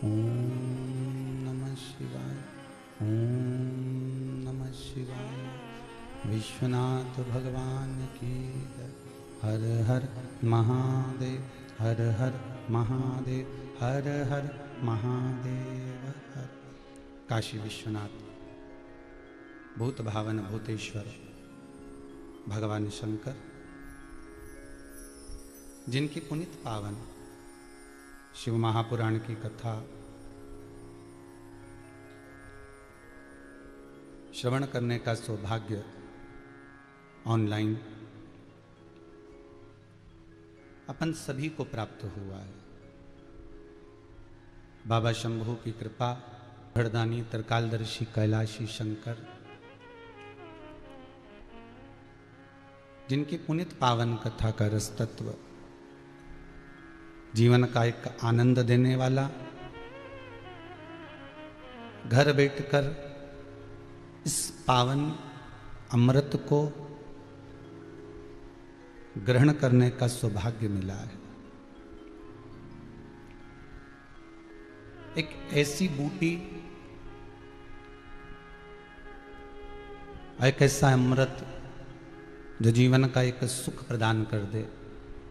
ओम नमः शिवाय। ओम नमः शिवाय। विश्वनाथ भगवान की जय। हर हर महादेव, हर हर महादेव, हर हर महादेव हर। काशी विश्वनाथ भूत भावन भूतेश्वर भगवान शंकर, जिनकी पुनित पावन शिव महापुराण की कथा श्रवण करने का सौभाग्य ऑनलाइन अपन सभी को प्राप्त हुआ है। बाबा शंभू की कृपा, हरदानी त्रिकालदर्शी कैलाशी शंकर, जिनकी पुनित पावन कथा का रस तत्व जीवन का एक आनंद देने वाला, घर बैठकर इस पावन अमृत को ग्रहण करने का सौभाग्य मिला है। एक ऐसी बूटी, एक ऐसा अमृत जो जीवन का एक सुख प्रदान कर दे,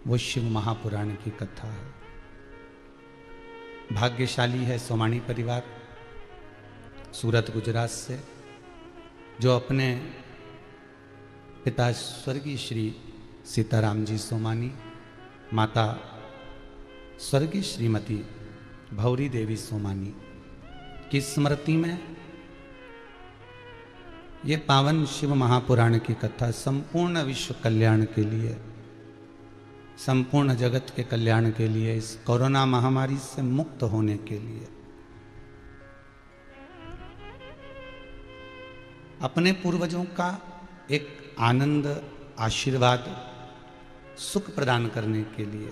वो शिव महापुराण की कथा है। भाग्यशाली है सोमानी परिवार सूरत गुजरात से, जो अपने पिता स्वर्गीय श्री सीताराम जी सोमानी, माता स्वर्गीय श्रीमती भौरी देवी सोमानी की स्मृति में ये पावन शिव महापुराण की कथा संपूर्ण विश्व कल्याण के लिए, संपूर्ण जगत के कल्याण के लिए, इस कोरोना महामारी से मुक्त होने के लिए, अपने पूर्वजों का एक आनंद, आशीर्वाद, सुख प्रदान करने के लिए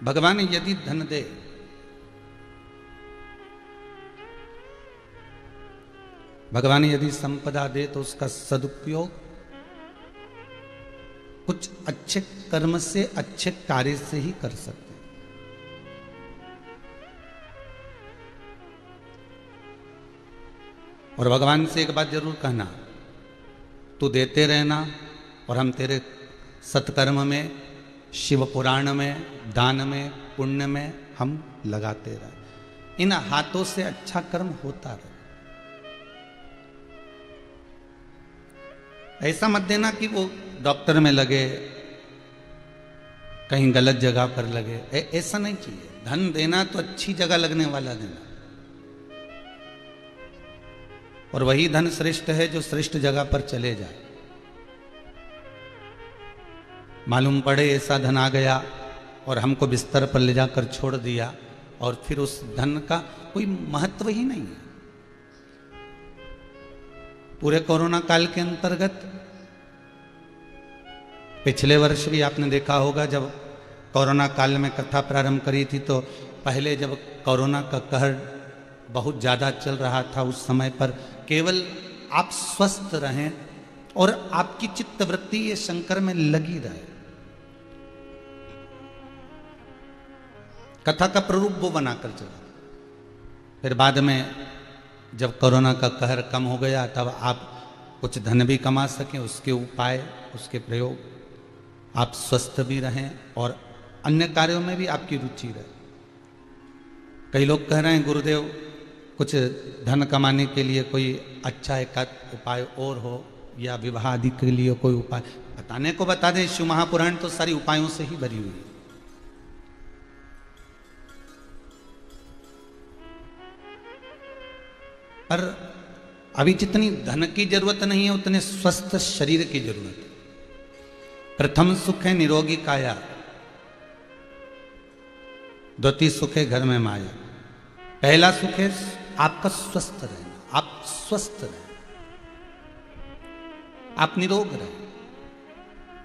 भगवान यदि धन दे, भगवान यदि संपदा दे, तो उसका सदुपयोग कुछ अच्छे कर्म से, अच्छे कार्य से ही कर सकते हैं। और भगवान से एक बात जरूर कहना, तू देते रहना और हम तेरे सत्कर्म में, शिव पुराण में, दान में, पुण्य में हम लगाते रहे। इन हाथों से अच्छा कर्म होता रहे। ऐसा मत देना कि वो डॉक्टर में लगे, कहीं गलत जगह पर लगे, ऐसा नहीं चाहिए। धन देना तो अच्छी जगह लगने वाला देना, और वही धन श्रेष्ठ है जो श्रेष्ठ जगह पर चले जाए। मालूम पड़े ऐसा धन आ गया और हमको बिस्तर पर ले जाकर छोड़ दिया, और फिर उस धन का कोई महत्व ही नहीं है। पूरे कोरोना काल के अंतर्गत पिछले वर्ष भी आपने देखा होगा, जब कोरोना काल में कथा प्रारंभ करी थी, तो पहले जब कोरोना का कहर बहुत ज़्यादा चल रहा था, उस समय पर केवल आप स्वस्थ रहें और आपकी चित्तवृत्ति ये शंकर में लगी रहे, कथा का प्ररूप वो बनाकर चला। फिर बाद में जब कोरोना का कहर कम हो गया, तब आप कुछ धन भी कमा सकें, उसके उपाय, उसके प्रयोग, आप स्वस्थ भी रहें और अन्य कार्यों में भी आपकी रुचि रहे। कई लोग कह रहे हैं गुरुदेव कुछ धन कमाने के लिए कोई अच्छा एक उपाय और हो, या विवाह आदि के लिए कोई उपाय बताने को बता दें। शिव महापुराण तो सारी उपायों से ही भरी हुई है। पर अभी जितनी धन की जरूरत नहीं है, उतने स्वस्थ शरीर की जरूरत है। प्रथम सुख है निरोगी काया, द्वितीय सुख है घर में माया। पहला सुख है आपका स्वस्थ रहना, आप स्वस्थ रहें, आप निरोग रहें,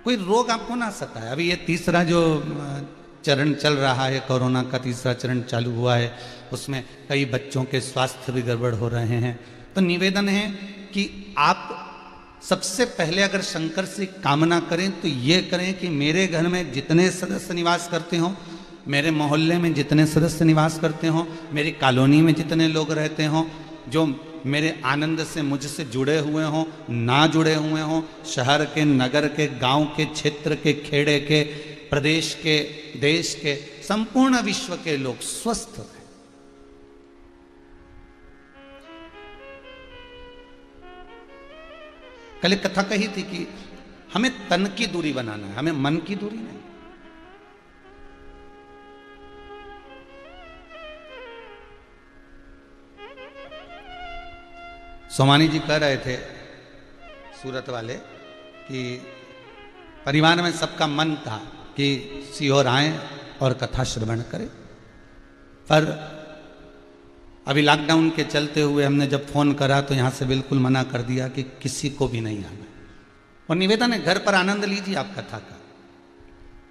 कोई रोग आपको ना सताए। अभी ये तीसरा जो चरण चल रहा है, कोरोना का तीसरा चरण चालू हुआ है, उसमें कई बच्चों के स्वास्थ्य भी गड़बड़ हो रहे हैं। तो निवेदन है कि आप सबसे पहले अगर शंकर से कामना करें तो ये करें कि मेरे घर में जितने सदस्य निवास करते हों, मेरे मोहल्ले में जितने सदस्य निवास करते हों, मेरी कॉलोनी में जितने लोग रहते हों, जो मेरे आनंद से मुझसे जुड़े हुए हों, ना जुड़े हुए हों, शहर के, नगर के, गांव के, क्षेत्र के, खेड़े के, प्रदेश के, देश के, संपूर्ण विश्व के लोग स्वस्थ रहें। कल एक कथा कही थी कि हमें तन की दूरी बनाना है, हमें मन की दूरी नहीं। सोमानी जी कह रहे थे सूरत वाले कि परिवार में सबका मन था कि सीहोर आए और कथा श्रवण करें, पर अभी लॉकडाउन के चलते हुए हमने जब फोन करा तो यहाँ से बिल्कुल मना कर दिया कि किसी को भी नहीं आना। और निवेदन है, घर पर आनंद लीजिए आप कथा का।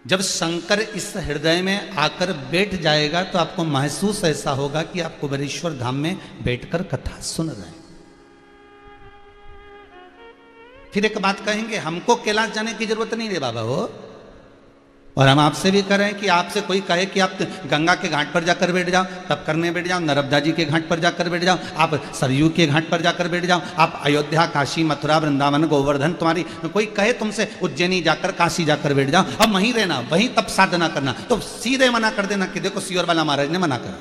जब शंकर इस हृदय में आकर बैठ जाएगा तो आपको महसूस ऐसा होगा कि आप कुबेरेश्वर धाम में बैठकर कथा सुन रहे हैं। फिर एक बात कहेंगे, हमको कैलाश जाने की जरूरत नहीं है बाबा हो। और हम आपसे भी कह रहे हैं कि आपसे कोई कहे कि आप गंगा के घाट पर जाकर बैठ जाओ, तब करने बैठ जाओ, नर्मदा जी के घाट पर जाकर बैठ जाओ, आप सरयू के घाट पर जाकर बैठ जाओ, आप अयोध्या, काशी, मथुरा, वृंदावन, गोवर्धन, तुम्हारी कोई कहे तुमसे उज्जैनी जाकर, काशी जाकर बैठ जाओ, अब वहीं रहना, वहीं तब साधना करना, तो सीधे मना कर देना कि देखो सीहोर वाला महाराज ने मना करा,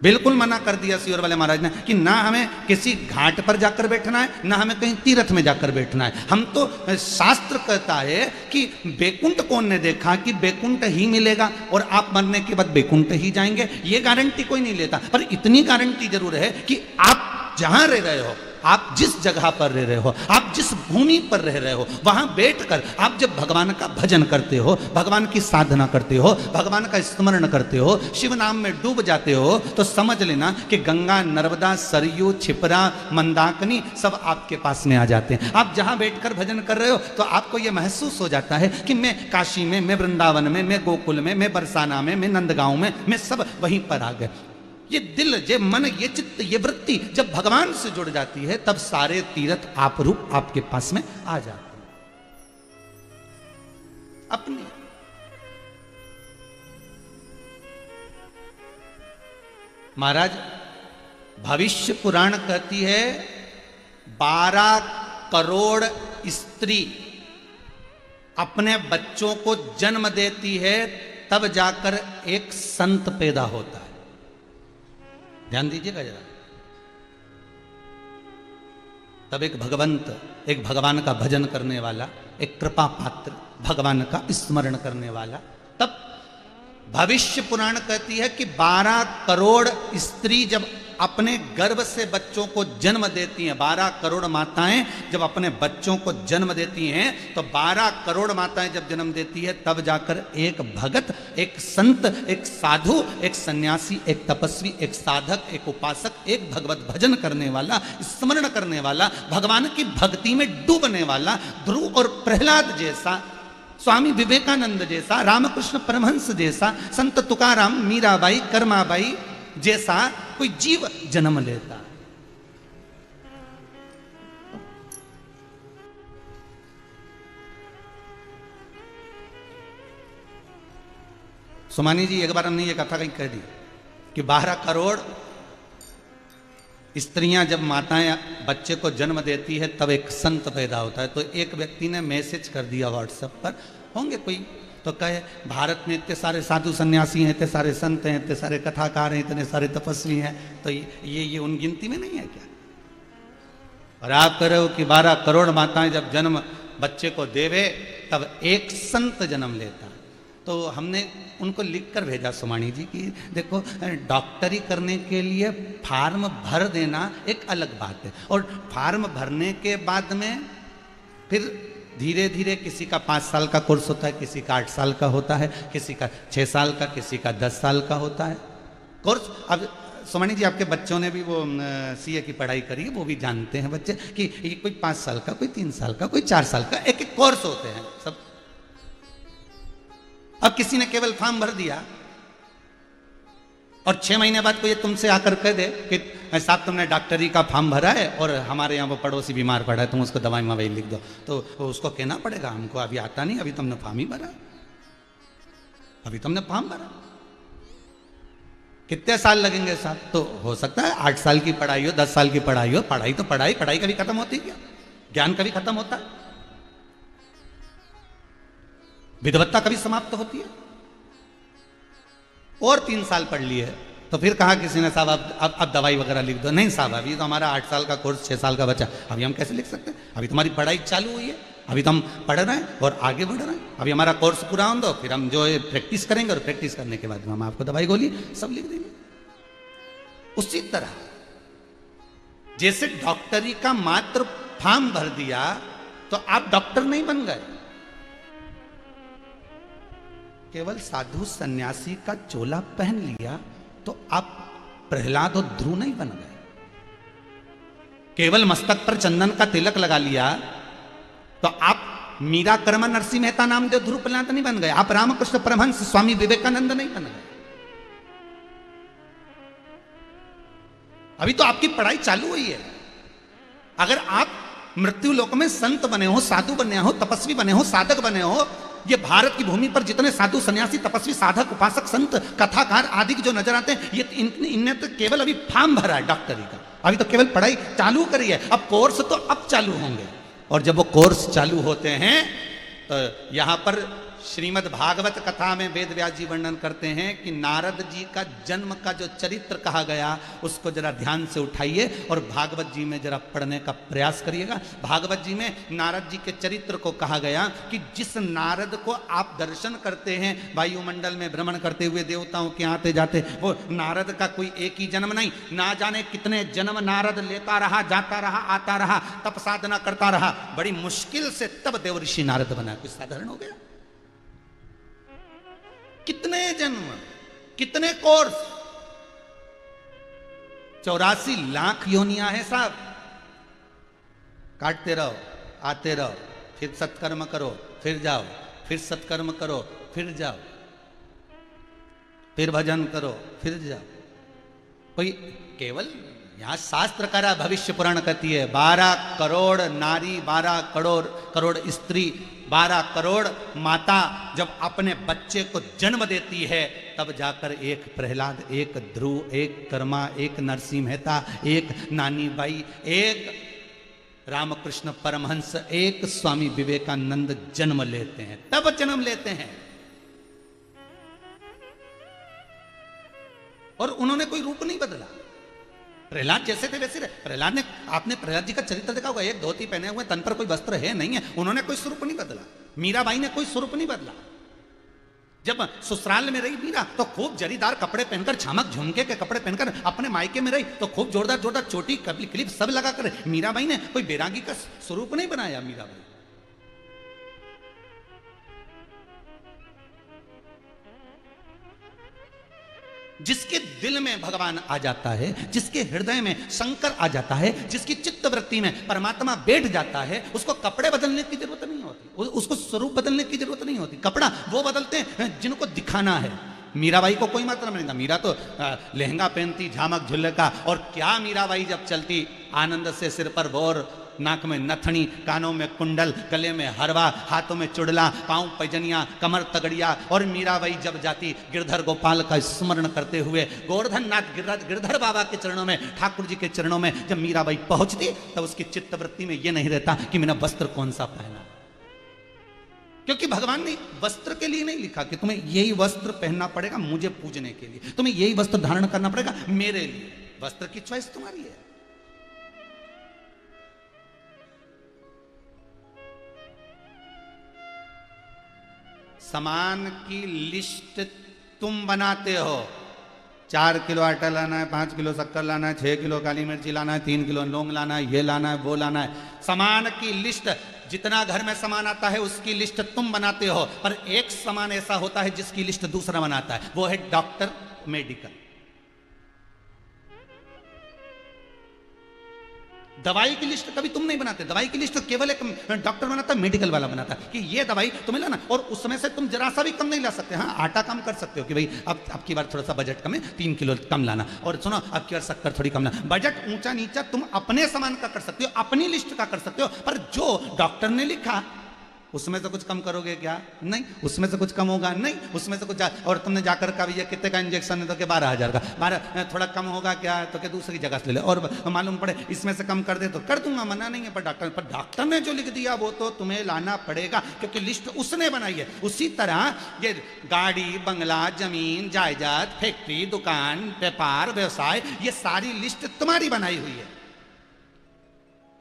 बिल्कुल मना कर दिया सीहोर वाले महाराज ने कि ना हमें किसी घाट पर जाकर बैठना है, ना हमें कहीं तीर्थ में जाकर बैठना है। हम तो शास्त्र कहता है कि बैकुंठ कौन ने देखा कि बैकुंठ ही मिलेगा और आप मरने के बाद बैकुंठ ही जाएंगे, ये गारंटी कोई नहीं लेता। पर इतनी गारंटी जरूर है कि आप जहां रह रहे हो, आप जिस जगह पर रह रहे हो, आप जिस भूमि पर रह रहे हो, वहां बैठकर आप जब भगवान का भजन करते हो, भगवान की साधना करते हो, भगवान का स्मरण करते हो, शिव नाम में डूब जाते हो, तो समझ लेना कि गंगा, नर्मदा, सरयू, छिपरा, मंदाकिनी सब आपके पास में आ जाते हैं। आप जहां बैठकर भजन कर रहे हो तो आपको यह महसूस हो जाता है कि मैं काशी में, मैं वृंदावन में, मैं गोकुल में, मैं बरसाना में, मैं नंदगांव में, मैं सब वहीं पर आ गए। ये दिल, ये मन, ये चित्त, ये वृत्ति जब भगवान से जुड़ जाती है तब सारे तीर्थ आप रूप आपके पास में आ जाते हैं। अपनी महाराज भविष्य पुराण कहती है 12 करोड़ स्त्री अपने बच्चों को जन्म देती है, तब जाकर एक संत पैदा होता है। ध्यान दीजिएगा जरा। तब एक भगवंत, एक भगवान का भजन करने वाला, एक कृपा पात्र, भगवान का स्मरण करने वाला, तब भविष्य पुराण कहती है कि 12 करोड़ स्त्री जब अपने गर्भ से बच्चों को जन्म देती हैं, 12 करोड़ माताएं जब अपने बच्चों को जन्म देती हैं, तो 12 करोड़ माताएं जब जन्म देती है तब जाकर एक भगत, एक संत, एक साधु, एक सन्यासी, एक तपस्वी, एक साधक, एक उपासक, एक भगवत भजन करने वाला, स्मरण करने वाला, भगवान की भक्ति में डूबने वाला, ध्रुव और प्रहलाद जैसा, स्वामी विवेकानंद जैसा, रामकृष्ण परमहंस जैसा, संत तुकाराम, मीराबाई, कर्माबाई जैसा कोई जीव जन्म लेता। सोमानी जी एक बार हमने ये कथा कहीं कह दी कि 12 करोड़ स्त्रियां जब माताएं बच्चे को जन्म देती है तब एक संत पैदा होता है। तो एक व्यक्ति ने मैसेज कर दिया व्हाट्सएप पर, होंगे कोई तो कहे भारत में इतने सारे साधु सन्यासी हैं, इतने सारे संत हैं, इतने सारे कथाकार हैं, इतने सारे तपस्वी हैं, तो ये उन गिनती में नहीं है क्या? और आप कह रहे हो कि 12 करोड़ माताएं जब जन्म बच्चे को देवे तब एक संत जन्म लेता। तो हमने उनको लिख कर भेजा सोमानी जी कि देखो डॉक्टरी करने के लिए फार्म भर देना एक अलग बात है, और फार्म भरने के बाद में फिर धीरे धीरे किसी का 5 साल का कोर्स होता है, किसी का 8 साल का होता है, किसी का 6 साल का, किसी का 10 साल का होता है कोर्स। अब सोमानी जी आपके बच्चों ने भी वो सीए की पढ़ाई करी है, वो भी जानते हैं बच्चे कि ये कोई 5 साल का, कोई 3 साल का, कोई 4 साल का, एक एक कोर्स होते हैं सब। अब किसी ने केवल फॉर्म भर दिया और 6 महीने बाद कोई तुमसे आकर कह दे कि साहब तुमने डॉक्टरी का फॉर्म भरा है और हमारे यहाँ वो पड़ोसी बीमार पड़ा है, तुम उसको दवाई मवाई लिख दो। तो उसको कहना पड़ेगा हमको अभी आता नहीं, अभी तुमने फॉर्म ही भरा, अभी तुमने फॉर्म भरा। कितने साल लगेंगे साहब? तो हो सकता है 8 साल की पढ़ाई हो, 10 साल की पढ़ाई हो। पढ़ाई तो पढ़ाई, पढ़ाई कभी खत्म होती है क्या? ज्ञान कभी खत्म होता है? विद्वत्ता कभी समाप्त होती है? और 3 साल पढ़ लिए तो फिर कहा किसी ने साहब अब दवाई वगैरह लिख दो। नहीं साहब, अभी तो हमारा 8 साल का कोर्स 6 साल का बचा, अभी हम कैसे लिख सकते हैं? अभी तुम्हारी पढ़ाई चालू हुई है, अभी तो हम पढ़ रहे हैं और आगे बढ़ रहे हैं। अभी हमारा कोर्स पूरा हो दो, फिर हम जो है प्रैक्टिस करेंगे और प्रैक्टिस करने के बाद हम आपको दवाई गोली सब लिख देंगे। उसी तरह जैसे डॉक्टरी का मात्र फॉर्म भर दिया तो आप डॉक्टर नहीं बन गए, केवल साधु सन्यासी का चोला पहन लिया तो आप प्रहलाद और ध्रुव नहीं बन गए। केवल मस्तक पर चंदन का तिलक लगा लिया तो आप मीरा कर्मा नरसिंह मेहता नामदेव ध्रुव प्रहलाद नहीं बन गए, आप रामकृष्ण परमहंस स्वामी विवेकानंद नहीं बन गए। अभी तो आपकी पढ़ाई चालू हुई है। अगर आप मृत्यु लोक में संत बने हो, साधु बने हो, तपस्वी बने हो, साधक बने हो, ये भारत की भूमि पर जितने साधु सन्यासी तपस्वी साधक उपासक संत कथाकार आदि जो नजर आते हैं, ये इनने तो केवल अभी फॉर्म भरा है डॉक्टरी का, अभी तो केवल पढ़ाई चालू करी है। अब कोर्स तो अब चालू होंगे, और जब वो कोर्स चालू होते हैं तो यहां पर श्रीमद् भागवत कथा में वेद व्यास जी वर्णन करते हैं कि नारद जी का जन्म का जो चरित्र कहा गया उसको जरा ध्यान से उठाइए और भागवत जी में जरा पढ़ने का प्रयास करिएगा। भागवत जी में नारद जी के चरित्र को कहा गया कि जिस नारद को आप दर्शन करते हैं वायुमंडल में भ्रमण करते हुए देवताओं के आते जाते, वो नारद का कोई एक ही जन्म नहीं, ना जाने कितने जन्म नारद लेता रहा, जाता रहा, आता रहा, तप साधना करता रहा, बड़ी मुश्किल से तब देवऋषि नारद बना। कुछ साधारण हो गया? कितने जन्म, कितने कोर्स, 84 लाख योनियां हैं साहब। काटते रहो, आते रहो, फिर सत्कर्म करो, फिर जाओ, फिर सत्कर्म करो, फिर जाओ, फिर भजन करो, फिर जाओ। कोई केवल यहां शास्त्र करा भविष्य पुराण कहती है 12 करोड़ नारी, 12 करोड़ स्त्री, 12 करोड़ माता जब अपने बच्चे को जन्म देती है तब जाकर एक प्रहलाद, एक ध्रुव, एक कर्मा, एक नरसिंह मेहता, एक नानी बाई, एक रामकृष्ण परमहंस, एक स्वामी विवेकानंद जन्म लेते हैं, तब जन्म लेते हैं। और उन्होंने कोई रूप नहीं बदला, प्रहलाद जैसे थे वैसे रहे। प्रहलाद ने, आपने प्रहलाद जी का चरित्र देखा होगा, एक धोती पहने हुए, तन पर कोई वस्त्र है नहीं है, उन्होंने कोई स्वरूप नहीं बदला। मीराबाई ने कोई स्वरूप नहीं बदला। जब ससुराल में रही मीरा तो खूब जरीदार कपड़े पहनकर, झामक झुमके के कपड़े पहनकर, अपने मायके में रही तो खूब जोरदार जोरदार चोटी क्लिप सब लगाकर। मीराबाई ने कोई बैरागी का स्वरूप नहीं बनाया। मीराबाई जिसके दिल में भगवान आ जाता है, जिसके हृदय में शंकर आ जाता है, जिसकी चित्त वृत्ति में परमात्मा बैठ जाता है, उसको कपड़े बदलने की जरूरत नहीं होती, उसको स्वरूप बदलने की जरूरत नहीं होती। कपड़ा वो बदलते हैं जिनको दिखाना है। मीराबाई को कोई मतलब नहीं था, मीरा तो लहंगा पहनती, झामक झुल्लका, और क्या मीराबाई जब चलती आनंद से सिर पर बोर, नाक में नथनी, कानों में कुंडल, गले में हरवा, हाथों में चुड़ला, पांव पैजनिया, कमर तगड़िया। और मीराबाई जब जाती गिरधर गोपाल का स्मरण करते हुए, गोवर्धन नाथ गिरधर बाबा के चरणों में, ठाकुर जी के चरणों में जब मीराबाई पहुंचती तब उसकी चित्तवृत्ति में यह नहीं रहता कि मैंने वस्त्र कौन सा पहना, क्योंकि भगवान ने वस्त्र के लिए नहीं लिखा कि तुम्हें यही वस्त्र पहनना पड़ेगा मुझे पूजने के लिए, तुम्हें यही वस्त्र धारण करना पड़ेगा मेरे लिए। वस्त्र की चॉइस तुम्हारी है। सामान की लिस्ट तुम बनाते हो। 4 किलो आटा लाना है, 5 किलो शक्कर लाना है, 6 किलो काली मिर्ची लाना है, 3 किलो लौंग लाना है, ये लाना है, वो लाना है। सामान की लिस्ट, जितना घर में सामान आता है उसकी लिस्ट तुम बनाते हो, पर एक सामान ऐसा होता है जिसकी लिस्ट दूसरा बनाता है, वो है डॉक्टर, मेडिकल। दवाई की लिस्ट कभी तुम नहीं बनाते, दवाई की लिस्ट तो केवल एक डॉक्टर बनाता है, मेडिकल वाला बनाता है कि ये दवाई तुम्हें लाना, और उसमें से तुम जरा सा भी कम नहीं ला सकते। हाँ, आटा कम कर सकते हो कि भाई अब की बार थोड़ा सा बजट कम है, 3 किलो कम लाना, और सुनो अब की बार शक्कर थोड़ी कम लाना। बजट ऊंचा नीचा तुम अपने सामान का कर सकते हो, अपनी लिस्ट का कर सकते हो, पर जो डॉक्टर ने लिखा उसमें से कुछ कम करोगे क्या? नहीं, उसमें से कुछ कम होगा नहीं, उसमें से कुछ और तुमने जाकर कहा भैया कितने का इंजेक्शन है, तो क्या 12,000 का, 12 थोड़ा कम होगा क्या, तो क्या दूसरी जगह से ले लो, और मालूम पड़े इसमें से कम कर दे तो कर दूंगा, मना नहीं है, पर डॉक्टर ने जो लिख दिया वो तो तुम्हें लाना पड़ेगा, क्योंकि लिस्ट उसने बनाई है। उसी तरह ये गाड़ी बंगला जमीन जायदाद फैक्ट्री दुकान व्यापार व्यवसाय, ये सारी लिस्ट तुम्हारी बनाई हुई है,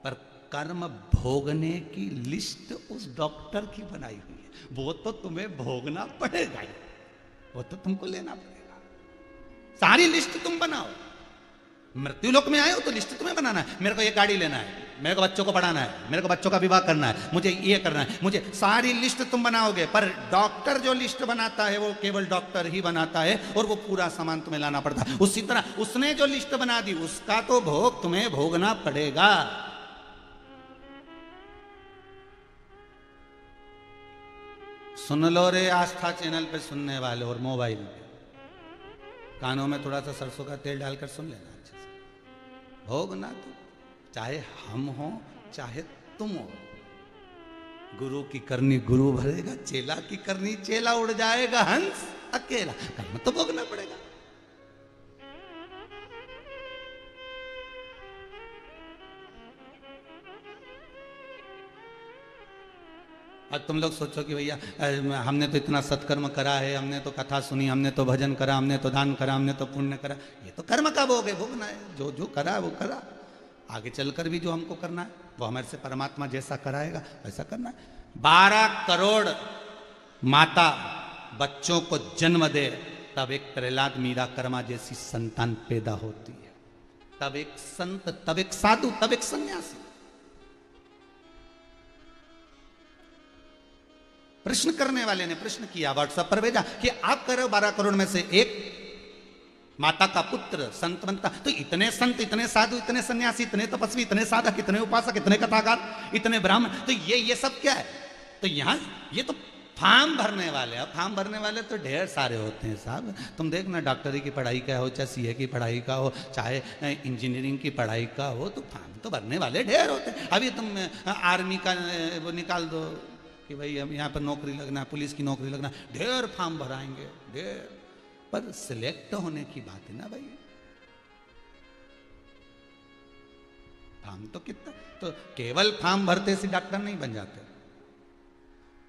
पर कर्म भोगने की लिस्ट उस डॉक्टर की बनाई हुई है, वो तो तुम्हें भोगना पड़ेगा ही, वो तो तुमको लेना पड़ेगा। सारी लिस्ट तुम बनाओ, मृत्यु लोक में आए हो तो लिस्ट तुम्हें बनाना है, मेरे को ये गाड़ी लेना है, मेरे को बच्चों को पढ़ाना है, मेरे को बच्चों का विवाह करना है, मुझे ये करना है, मुझे सारी लिस्ट तुम बनाओगे, पर डॉक्टर जो लिस्ट बनाता है वो केवल डॉक्टर ही बनाता है, और वो पूरा सामान तुम्हें लाना पड़ता है। उसी तरह उसने जो लिस्ट बना दी उसका तो भोग तुम्हें भोगना पड़ेगा। सुन लो रे आस्था चैनल पे सुनने वाले, और मोबाइल पे कानों में थोड़ा सा सरसों का तेल डालकर सुन लेना अच्छे से। भोगना तो चाहे हम हो चाहे तुम हो, गुरु की करनी गुरु भरेगा, चेला की करनी चेला उड़ जाएगा हंस अकेला, कर्म तो भोगना पड़ेगा। अब तुम लोग सोचो कि भैया हमने तो इतना सत्कर्म करा है, हमने तो कथा सुनी, हमने तो भजन करा, हमने तो दान करा, हमने तो पुण्य करा, ये तो कर्म का भोग है, भोगना है, जो जो करा वो करा, आगे चलकर भी जो हमको करना है वो हमारे से परमात्मा जैसा कराएगा वैसा करना है। 12 करोड़ माता बच्चों को जन्म दे तब एक प्रहलाद मीरा कर्मा जैसी संतान पैदा होती है, तब एक संत, तब एक साधु, तब एक सन्यासी। प्रश्न करने वाले ने प्रश्न किया, व्हाट्सएप पर भेजा कि आप कह रहे हो 12 करोड़ में से एक माता का पुत्र संत बनता, तो इतने संत, इतने साधु, इतने सन्यासी, इतने तपस्वी, इतने साधक, इतने उपासक, इतने कथाकार, इतने ब्राह्मण, तो ये सब क्या है? तो यहां ये तो फॉर्म भरने वाले हैं। फॉर्म भरने वाले तो ढेर सारे होते हैं साहब। तुम देखना डॉक्टरी की पढ़ाई का हो, चाहे सीए की पढ़ाई का हो, चाहे इंजीनियरिंग की पढ़ाई का हो, तो फॉर्म तो भरने वाले ढेर होते हैं। अभी तुम आर्मी का वो निकाल दो कि भाई हम यहाँ पर नौकरी लगना है, पुलिस की नौकरी लगना, ढेर फॉर्म भराएंगे, ढेर, पर सिलेक्ट होने की बात है ना भाई। फॉर्म तो कितना, तो केवल फॉर्म भरते से डॉक्टर नहीं बन जाते,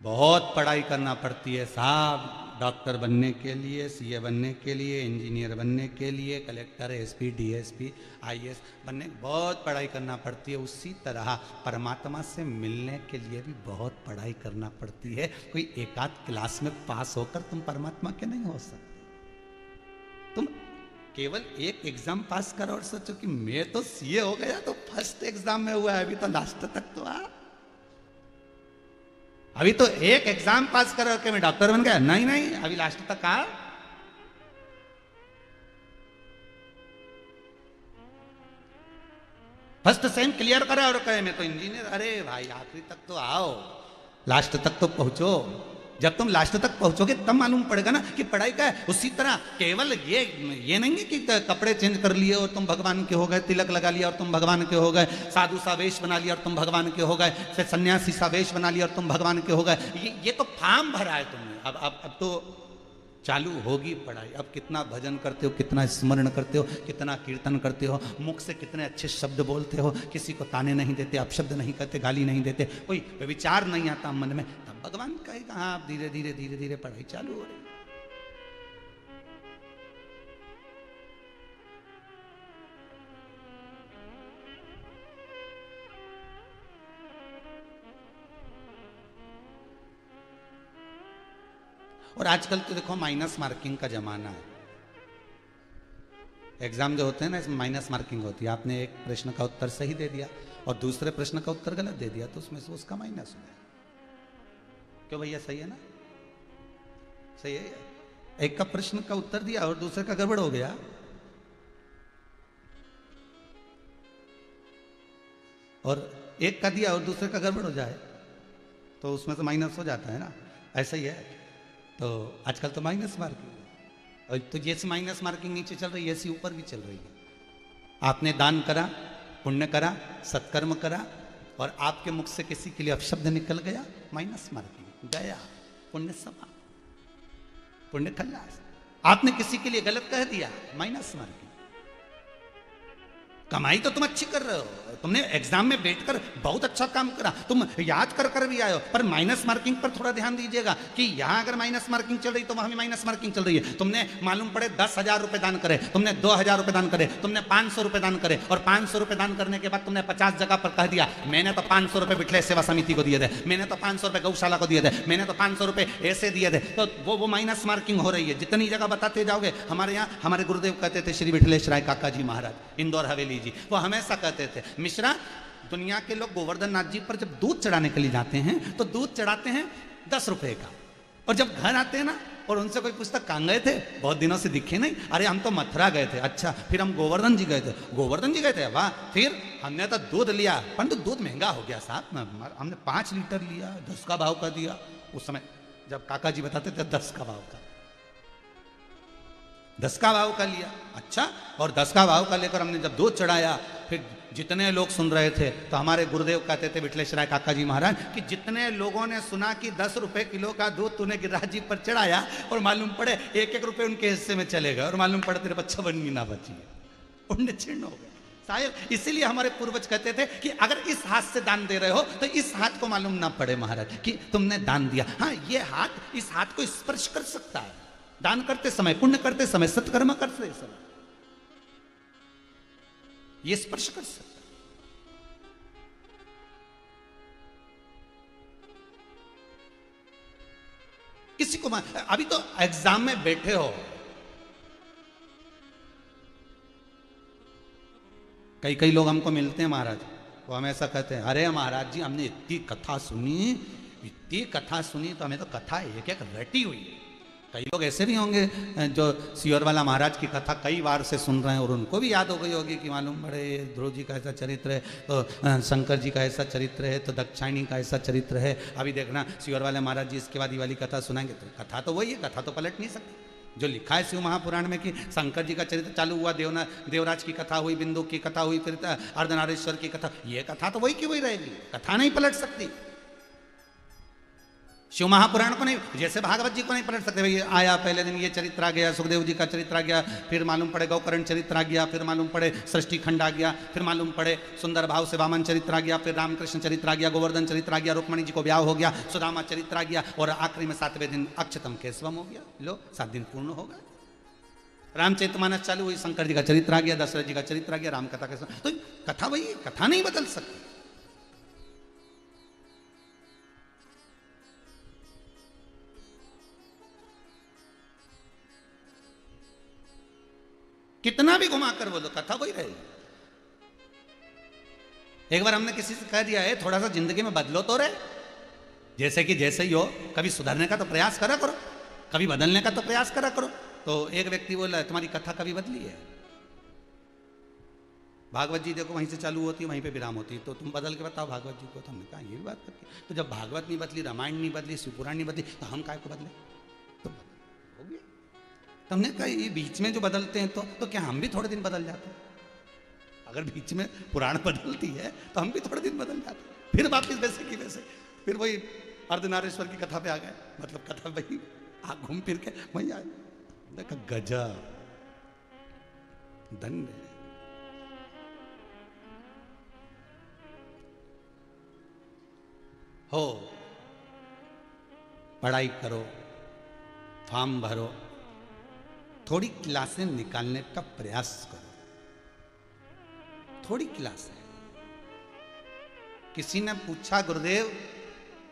बहुत पढ़ाई करना पड़ती है साहब। डॉक्टर बनने के लिए, सीए बनने के लिए, इंजीनियर बनने के लिए, कलेक्टर, एसपी, डीएसपी, आईएएस बनने बहुत पढ़ाई करना पड़ती है। उसी तरह परमात्मा से मिलने के लिए भी बहुत पढ़ाई करना पड़ती है। कोई एक आध क्लास में पास होकर तुम परमात्मा के नहीं हो सकते। तुम केवल एक एग्जाम पास करो और सोचो कि मैं तो सीए हो गया, तो फर्स्ट एग्जाम में हुआ है, अभी तो लास्ट तक तो आ, अभी तो एक एग्जाम पास करो कि मैं डॉक्टर बन गया, नहीं नहीं, अभी लास्ट तक आ। फर्स्ट सेम क्लियर करे और कहे मैं तो इंजीनियर, अरे भाई आखिरी तक तो आओ, लास्ट तक तो पहुंचो। जब तुम लास्ट तक पहुंचोगे तब मालूम पड़ेगा ना कि पढ़ाई का है। उसी तरह केवल ये नहीं है कि कपड़े चेंज कर लिए और तुम भगवान के हो गए, तिलक लगा लिया और तुम भगवान के हो गए, साधु सा वेश बना लिया और तुम भगवान के हो गए, फिर सन्यासी सा वेश बना लिया और तुम भगवान के हो गए। ये तो फॉर्म भरा है तुमने। अब तो चालू होगी पढ़ाई। अब कितना भजन करते हो, कितना स्मरण करते हो, कितना कीर्तन करते हो, मुख से कितने अच्छे शब्द बोलते हो, किसी को ताने नहीं देते, अपशब्द नहीं करते, गाली नहीं देते, कोई विचार नहीं आता मन में, तब भगवान कहेगा हाँ आप धीरे धीरे धीरे धीरे पढ़ाई चालू हो रही। और आजकल तो देखो माइनस मार्किंग का जमाना है। एग्जाम जो होते हैं ना, इसमें माइनस मार्किंग होती है। आपने एक प्रश्न का उत्तर सही दे दिया और दूसरे प्रश्न का उत्तर गलत दे दिया, तो उसमें से उसका माइनस हो गया। क्यों भैया, सही है ना? सही है। एक का प्रश्न का उत्तर दिया और दूसरे का गड़बड़ हो गया, और एक का दिया और दूसरे का गड़बड़ हो जाए तो उसमें तो माइनस हो जाता है ना, ऐसा ही है। तो आजकल तो माइनस मार्किंग, और तो जैसे माइनस मार्किंग नीचे चल रही है ऐसी ऊपर भी चल रही है। आपने दान करा, पुण्य करा, सत्कर्म करा और आपके मुख से किसी के लिए अपशब्द निकल गया, माइनस मार्किंग गया, पुण्य समा, पुण्य खल्लास। आपने किसी के लिए गलत कह दिया, माइनस मार्किंग। कमाई तो तुम अच्छी कर रहे हो, तुमने एग्जाम में बैठकर बहुत अच्छा काम करा, तुम याद कर कर भी आए हो, पर माइनस मार्किंग पर थोड़ा ध्यान दीजिएगा कि यहां अगर माइनस मार्किंग चल रही तो वहां भी माइनस मार्किंग चल रही है। तुमने मालूम पड़े 10,000 रुपए दान करे, तुमने 2,000 रुपए दान करे, तुमने 500 रुपए दान करे, और 500 रुपए दान करने के बाद तुमने 50 जगह पर कह दिया मैंने तो 500 रुपए बिठले सेवा समिति को दिए थे, मैंने तो 500 रुपए गौशाला को दिए थे, मैंने तो 500 रुपए ऐसे दिए थे, तो वो माइनस मार्किंग हो रही है। जितनी जगह बताते जाओगे, हमारे यहाँ हमारे गुरुदेव कहते थे, श्री विठलेश राय काका जी महाराज, इंदौर हवेली जी, वो हमेशा कहते थे, मिश्रा दुनिया के लोग गोवर्धन नाथ जी पर जब दूध चढ़ाने के लिए जाते हैं तो दूध चढ़ाते हैं 10 रुपए का, और जब घर आते हैं ना और उनसे कोई पूछता कहाँ गए थे, बहुत दिनों से दिखे नहीं, अरे हम तो मथुरा गए थे। अच्छा, फिर हम गोवर्धन जी गए थे। गोवर्धन जी गए थे, वाह। फिर हमने तो दूध लिया, परंतु दूध महंगा हो गया साहब, हमने 5 लीटर लिया, 10 का भाव का दिया। उस समय जब काका जी बताते थे 10 का भाव का, 10 का भाव का लिया। अच्छा, और 10 का भाव का लेकर हमने जब दूध चढ़ाया, फिर जितने लोग सुन रहे थे तो हमारे गुरुदेव कहते थे विठलेश राय काका जी महाराज कि जितने लोगों ने सुना कि 10 रुपए किलो का दूध तूने गिरिराज जी पर चढ़ाया, और मालूम पड़े 1-1 रुपए उनके हिस्से में चले गए, और मालूम पड़े तेरे बच्चा बननी ना बची, पुण्य छिन्न हो गए। शायद इसीलिए हमारे पूर्वज कहते थे कि अगर इस हाथ से दान दे रहे हो तो इस हाथ को मालूम ना पड़े महाराज कि तुमने दान दिया। हाँ, ये हाथ इस हाथ को स्पर्श कर सकता है, दान करते समय, पुण्य करते समय, सत्कर्म करते समय ये स्पर्श कर सकता है। किसी को अभी तो एग्जाम में बैठे हो, कई लोग हमको मिलते हैं महाराज, वो हमें ऐसा कहते हैं, अरे महाराज जी हमने इतनी कथा सुनी, इतनी कथा सुनी, तो हमें तो कथा एक एक रटी हुई है। कई लोग ऐसे भी होंगे जो सियोर वाला महाराज की कथा कई बार से सुन रहे हैं और उनको भी याद हो गई होगी कि मालूम पड़े ध्रुव जी का ऐसा चरित्र है, तो शंकर जी का ऐसा चरित्र है, तो दक्षायणी का ऐसा चरित्र है। अभी देखना सियोर वाले महाराज जी इसके बाद ये वाली कथा सुनाएंगे, तो कथा तो वही है, कथा तो पलट नहीं सकती। जो लिखा है शिव महापुराण में कि शंकर जी का चरित्र चालू हुआ, देवराज की कथा हुई, बिंदु की कथा हुई, फिर अर्धनारेश्वर की कथा, ये कथा तो वही की वही रहेगी, कथा नहीं पलट सकती। शिव महापुराण को नहीं, जैसे भागवत जी को नहीं पलट सकते, भाई आया पहले दिन ये चरित्र आ गया, सुखदेव जी का चरित्र आ गया, फिर मालूम पड़े गौकर्ण चरित्र आ गया, फिर मालूम पड़े सृष्टि खंड आ गया, फिर मालूम पड़े सुंदर भाव से वामन चरित्र आ गया, फिर रामकृष्ण चरित्र आ गया, गोवर्धन चरित्र आ गया, रुक्मणी जी को ब्याह हो गया, सुदामा चरित्र आ गया, और आखिरी में 7वें दिन अक्षतम केशवम हो गया। लो 7 दिन पूर्ण हो गए। रामचरितमानस चालू हुई, शंकर जी का चरित्र आ गया, दशरथ जी का चरित्र आ गया, राम कथा के, तो कथा वही, कथा नहीं बदल सकती। कितना भी घुमा कर बोलो, कथा वही रहेगी। एक बार हमने किसी से कह दिया है थोड़ा सा जिंदगी में बदलो तो रहे, जैसे कि जैसे ही हो, कभी सुधरने का तो प्रयास करा करो, कभी बदलने का तो प्रयास करा करो। तो एक व्यक्ति बोला तुम्हारी कथा कभी बदली है? भागवत जी देखो वहीं से चालू होती है, वहीं पे विराम होती है, तो तुम बदल के बताओ भागवत जी को। तो हमने कहा ये भी बात करके, तो जब भागवत नहीं बदली, रामायण नहीं बदली, शिवपुराण नहीं बदली, तो हम काय को बदले? तो हो गया। तो हमने कहा ये बीच में जो बदलते हैं तो क्या हम भी थोड़े दिन बदल जाते हैं? अगर बीच में पुराण बदलती है तो हम भी थोड़े दिन बदल जाते हैं, फिर वापिस वैसे की वैसे, फिर वही अर्धनारेश्वर की कथा पे आ गए, मतलब कथा वही आप घूम फिर के वही आए। देखा गजब, धन्य हो, पढ़ाई करो, फॉर्म भरो, थोड़ी क्लासें निकालने का प्रयास करो, थोड़ी क्लासें। किसी ने पूछा गुरुदेव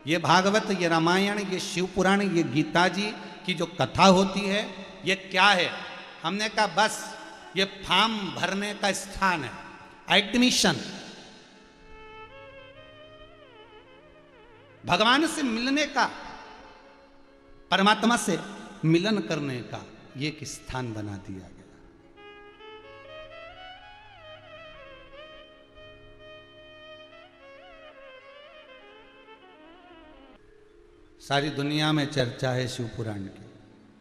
ये भागवत, ये रामायण, ये शिव पुराण, ये गीता जी की जो कथा होती है ये क्या है? हमने कहा बस ये फॉर्म भरने का स्थान है, एडमिशन। भगवान से मिलने का, परमात्मा से मिलन करने का ये एक स्थान बना दिया गया। सारी दुनिया में चर्चा है शिव पुराण की,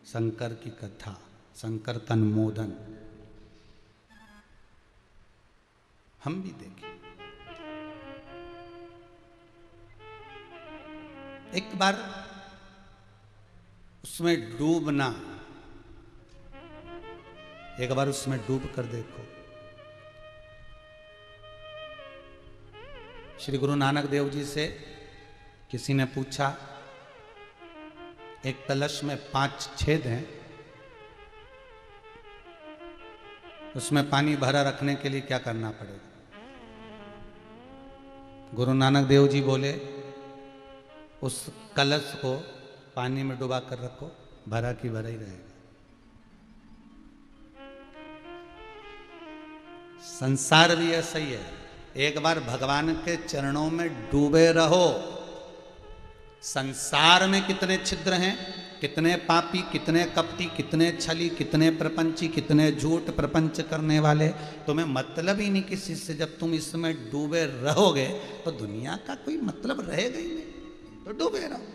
शंकर की कथा, शंकर का अनुमोदन हम भी देखें। एक बार उसमें डूबना, एक बार उसमें डूब कर देखो। श्री गुरु नानक देव जी से किसी ने पूछा, एक कलश में 5 छेद हैं, उसमें पानी भरा रखने के लिए क्या करना पड़ेगा? गुरु नानक देव जी बोले, उस कलश को पानी में डुबा कर रखो, भरा की भरा ही रहेगा। संसार भी ऐसा ही है, एक बार भगवान के चरणों में डूबे रहो। संसार में कितने छिद्र हैं, कितने पापी, कितने कपटी, कितने छली, कितने प्रपंची, कितने झूठ प्रपंच करने वाले। तुम्हें मतलब ही नहीं किसी से। जब तुम इसमें डूबे रहोगे तो दुनिया का कोई मतलब रहेगा ही नहीं, तो डूबे रहो।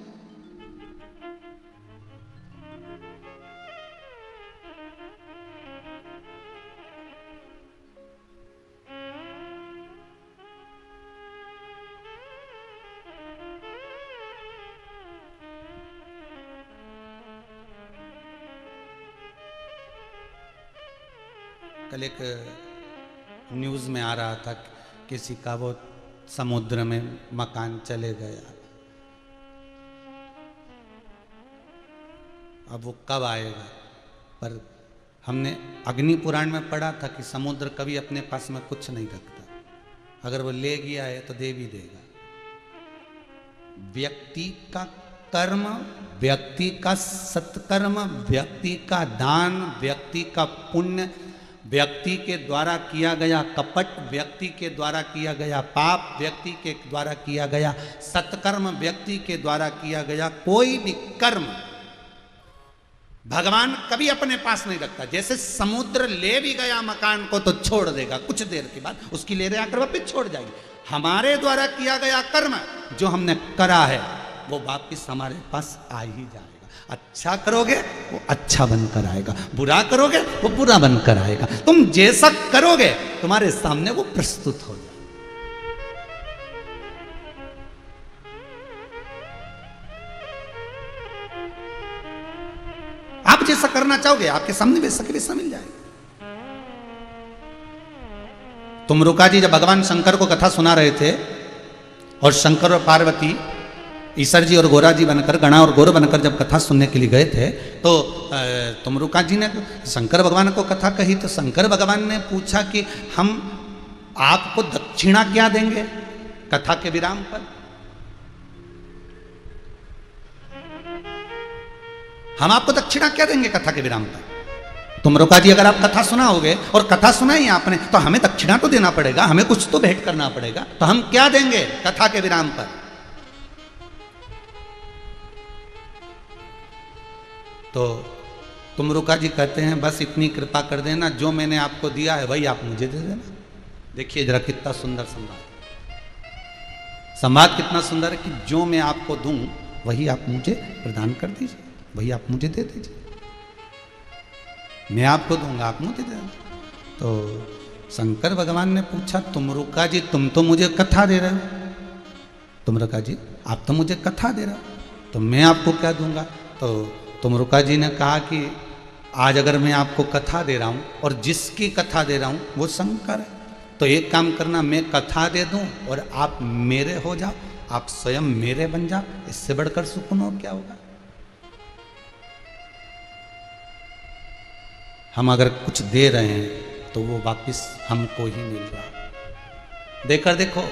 कल एक न्यूज़ में आ रहा था, किसी का वो समुद्र में मकान चले गया। अब वो कब आएगा? पर हमने अग्नि पुराण में पढ़ा था कि समुद्र कभी अपने पास में कुछ नहीं रखता, अगर वो ले गया है तो दे भी देगा। व्यक्ति का कर्म, व्यक्ति का सत्कर्म, व्यक्ति का दान, व्यक्ति का पुण्य, व्यक्ति के द्वारा किया गया कपट, व्यक्ति के द्वारा किया गया पाप, व्यक्ति के द्वारा किया गया सत्कर्म, व्यक्ति के द्वारा किया गया कोई भी कर्म भगवान कभी अपने पास नहीं रखता। जैसे समुद्र ले भी गया मकान को तो छोड़ देगा, कुछ देर के बाद उसकी लहरें आकर वापिस छोड़ जाएगी। हमारे द्वारा किया गया कर्म जो हमने करा है वो वापिस हमारे पास आ ही जाएगा। अच्छा करोगे वो अच्छा बनकर आएगा, बुरा करोगे वो बुरा बनकर आएगा। तुम जैसा करोगे तुम्हारे सामने वो प्रस्तुत हो जाएगा। आप जैसा करना चाहोगे आपके सामने वैसा के वैसा मिल जाएगा। तुमरुका जी जब भगवान शंकर को कथा सुना रहे थे और शंकर और पार्वती ईश्वर जी और गोरा जी बनकर, गणा और गौर बनकर जब कथा सुनने के लिए गए थे तो तुमरुका जी ने शंकर भगवान को कथा कही। तो शंकर भगवान ने पूछा कि हम आपको दक्षिणा क्या देंगे कथा के विराम पर? हम आपको दक्षिणा क्या देंगे कथा के विराम पर? तुमरुका जी अगर आप कथा सुनाओगे और कथा सुनाई आपने तो हमें दक्षिणा तो देना पड़ेगा, हमें कुछ तो भेंट करना पड़ेगा, तो हम क्या देंगे कथा के विराम पर? तो तुमरुका जी कहते हैं बस इतनी कृपा कर देना, जो मैंने आपको दिया है वही आप मुझे दे देना। देखिए जरा कितना सुंदर संवाद कितना सुंदर है कि जो मैं आपको दूं वही आप मुझे प्रदान कर दीजिए, वही आप मुझे दे दीजिए। मैं आपको दूंगा, आप मुझे दे देना। तो शंकर भगवान ने पूछा, तुमरुका जी तुम तो मुझे कथा दे रहे हो, तुमरुका जी आप तो मुझे कथा दे रहे हो, तो मैं आपको क्या दूंगा? तो तुमरुका जी ने कहा कि आज अगर मैं आपको कथा दे रहा हूँ और जिसकी कथा दे रहा हूँ वो शंकर है, तो एक काम करना, मैं कथा दे दूँ और आप मेरे हो जाओ, आप स्वयं मेरे बन जाओ, इससे बढ़कर सुकून और क्या होगा? हम अगर कुछ दे रहे हैं तो वो वापिस हमको ही मिल रहा है। देकर देखो,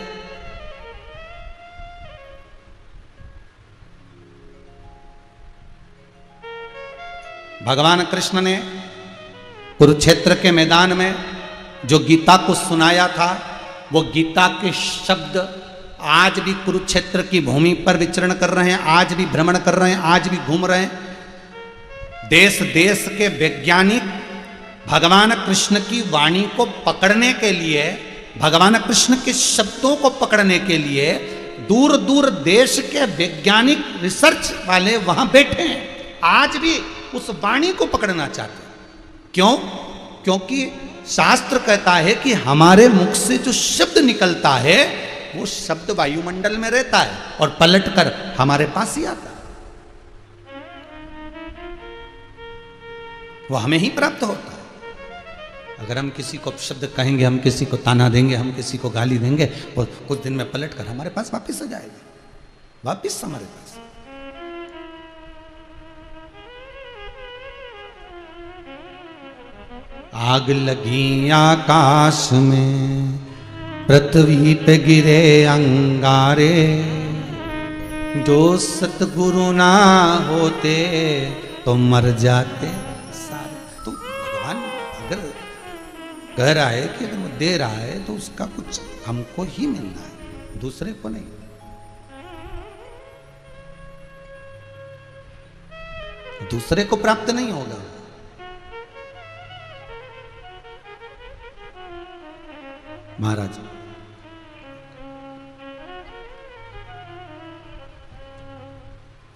भगवान कृष्ण ने कुरुक्षेत्र के मैदान में जो गीता को सुनाया था, वो गीता के शब्द आज भी कुरुक्षेत्र की भूमि पर विचरण कर रहे हैं, आज भी भ्रमण कर रहे हैं, आज भी घूम रहे हैं। देश देश के वैज्ञानिक भगवान कृष्ण की वाणी को पकड़ने के लिए, भगवान कृष्ण के शब्दों को पकड़ने के लिए दूर दूर देश के वैज्ञानिक रिसर्च वाले वहां बैठे हैं, आज भी उस वाणी को पकड़ना चाहते हैं। क्यों? क्योंकि शास्त्र कहता है कि हमारे मुख से जो शब्द निकलता है वो शब्द वायुमंडल में रहता है और पलटकर हमारे पास ही आता है, वो हमें ही प्राप्त होता है। अगर हम किसी को शब्द कहेंगे, हम किसी को ताना देंगे, हम किसी को गाली देंगे, और कुछ दिन में पलट कर हमारे पास वापिस आ जाएगा, वापिस हमारे पास। आग लगी आकाश में, पृथ्वी पे गिरे अंगारे, जो सतगुरु ना होते तो मर जाते सारे। तो भगवान अगर कह रहा है कि अगर वो दे रहा है तो उसका कुछ हमको ही मिलना है, दूसरे को नहीं। दूसरे को प्राप्त नहीं होगा। महाराज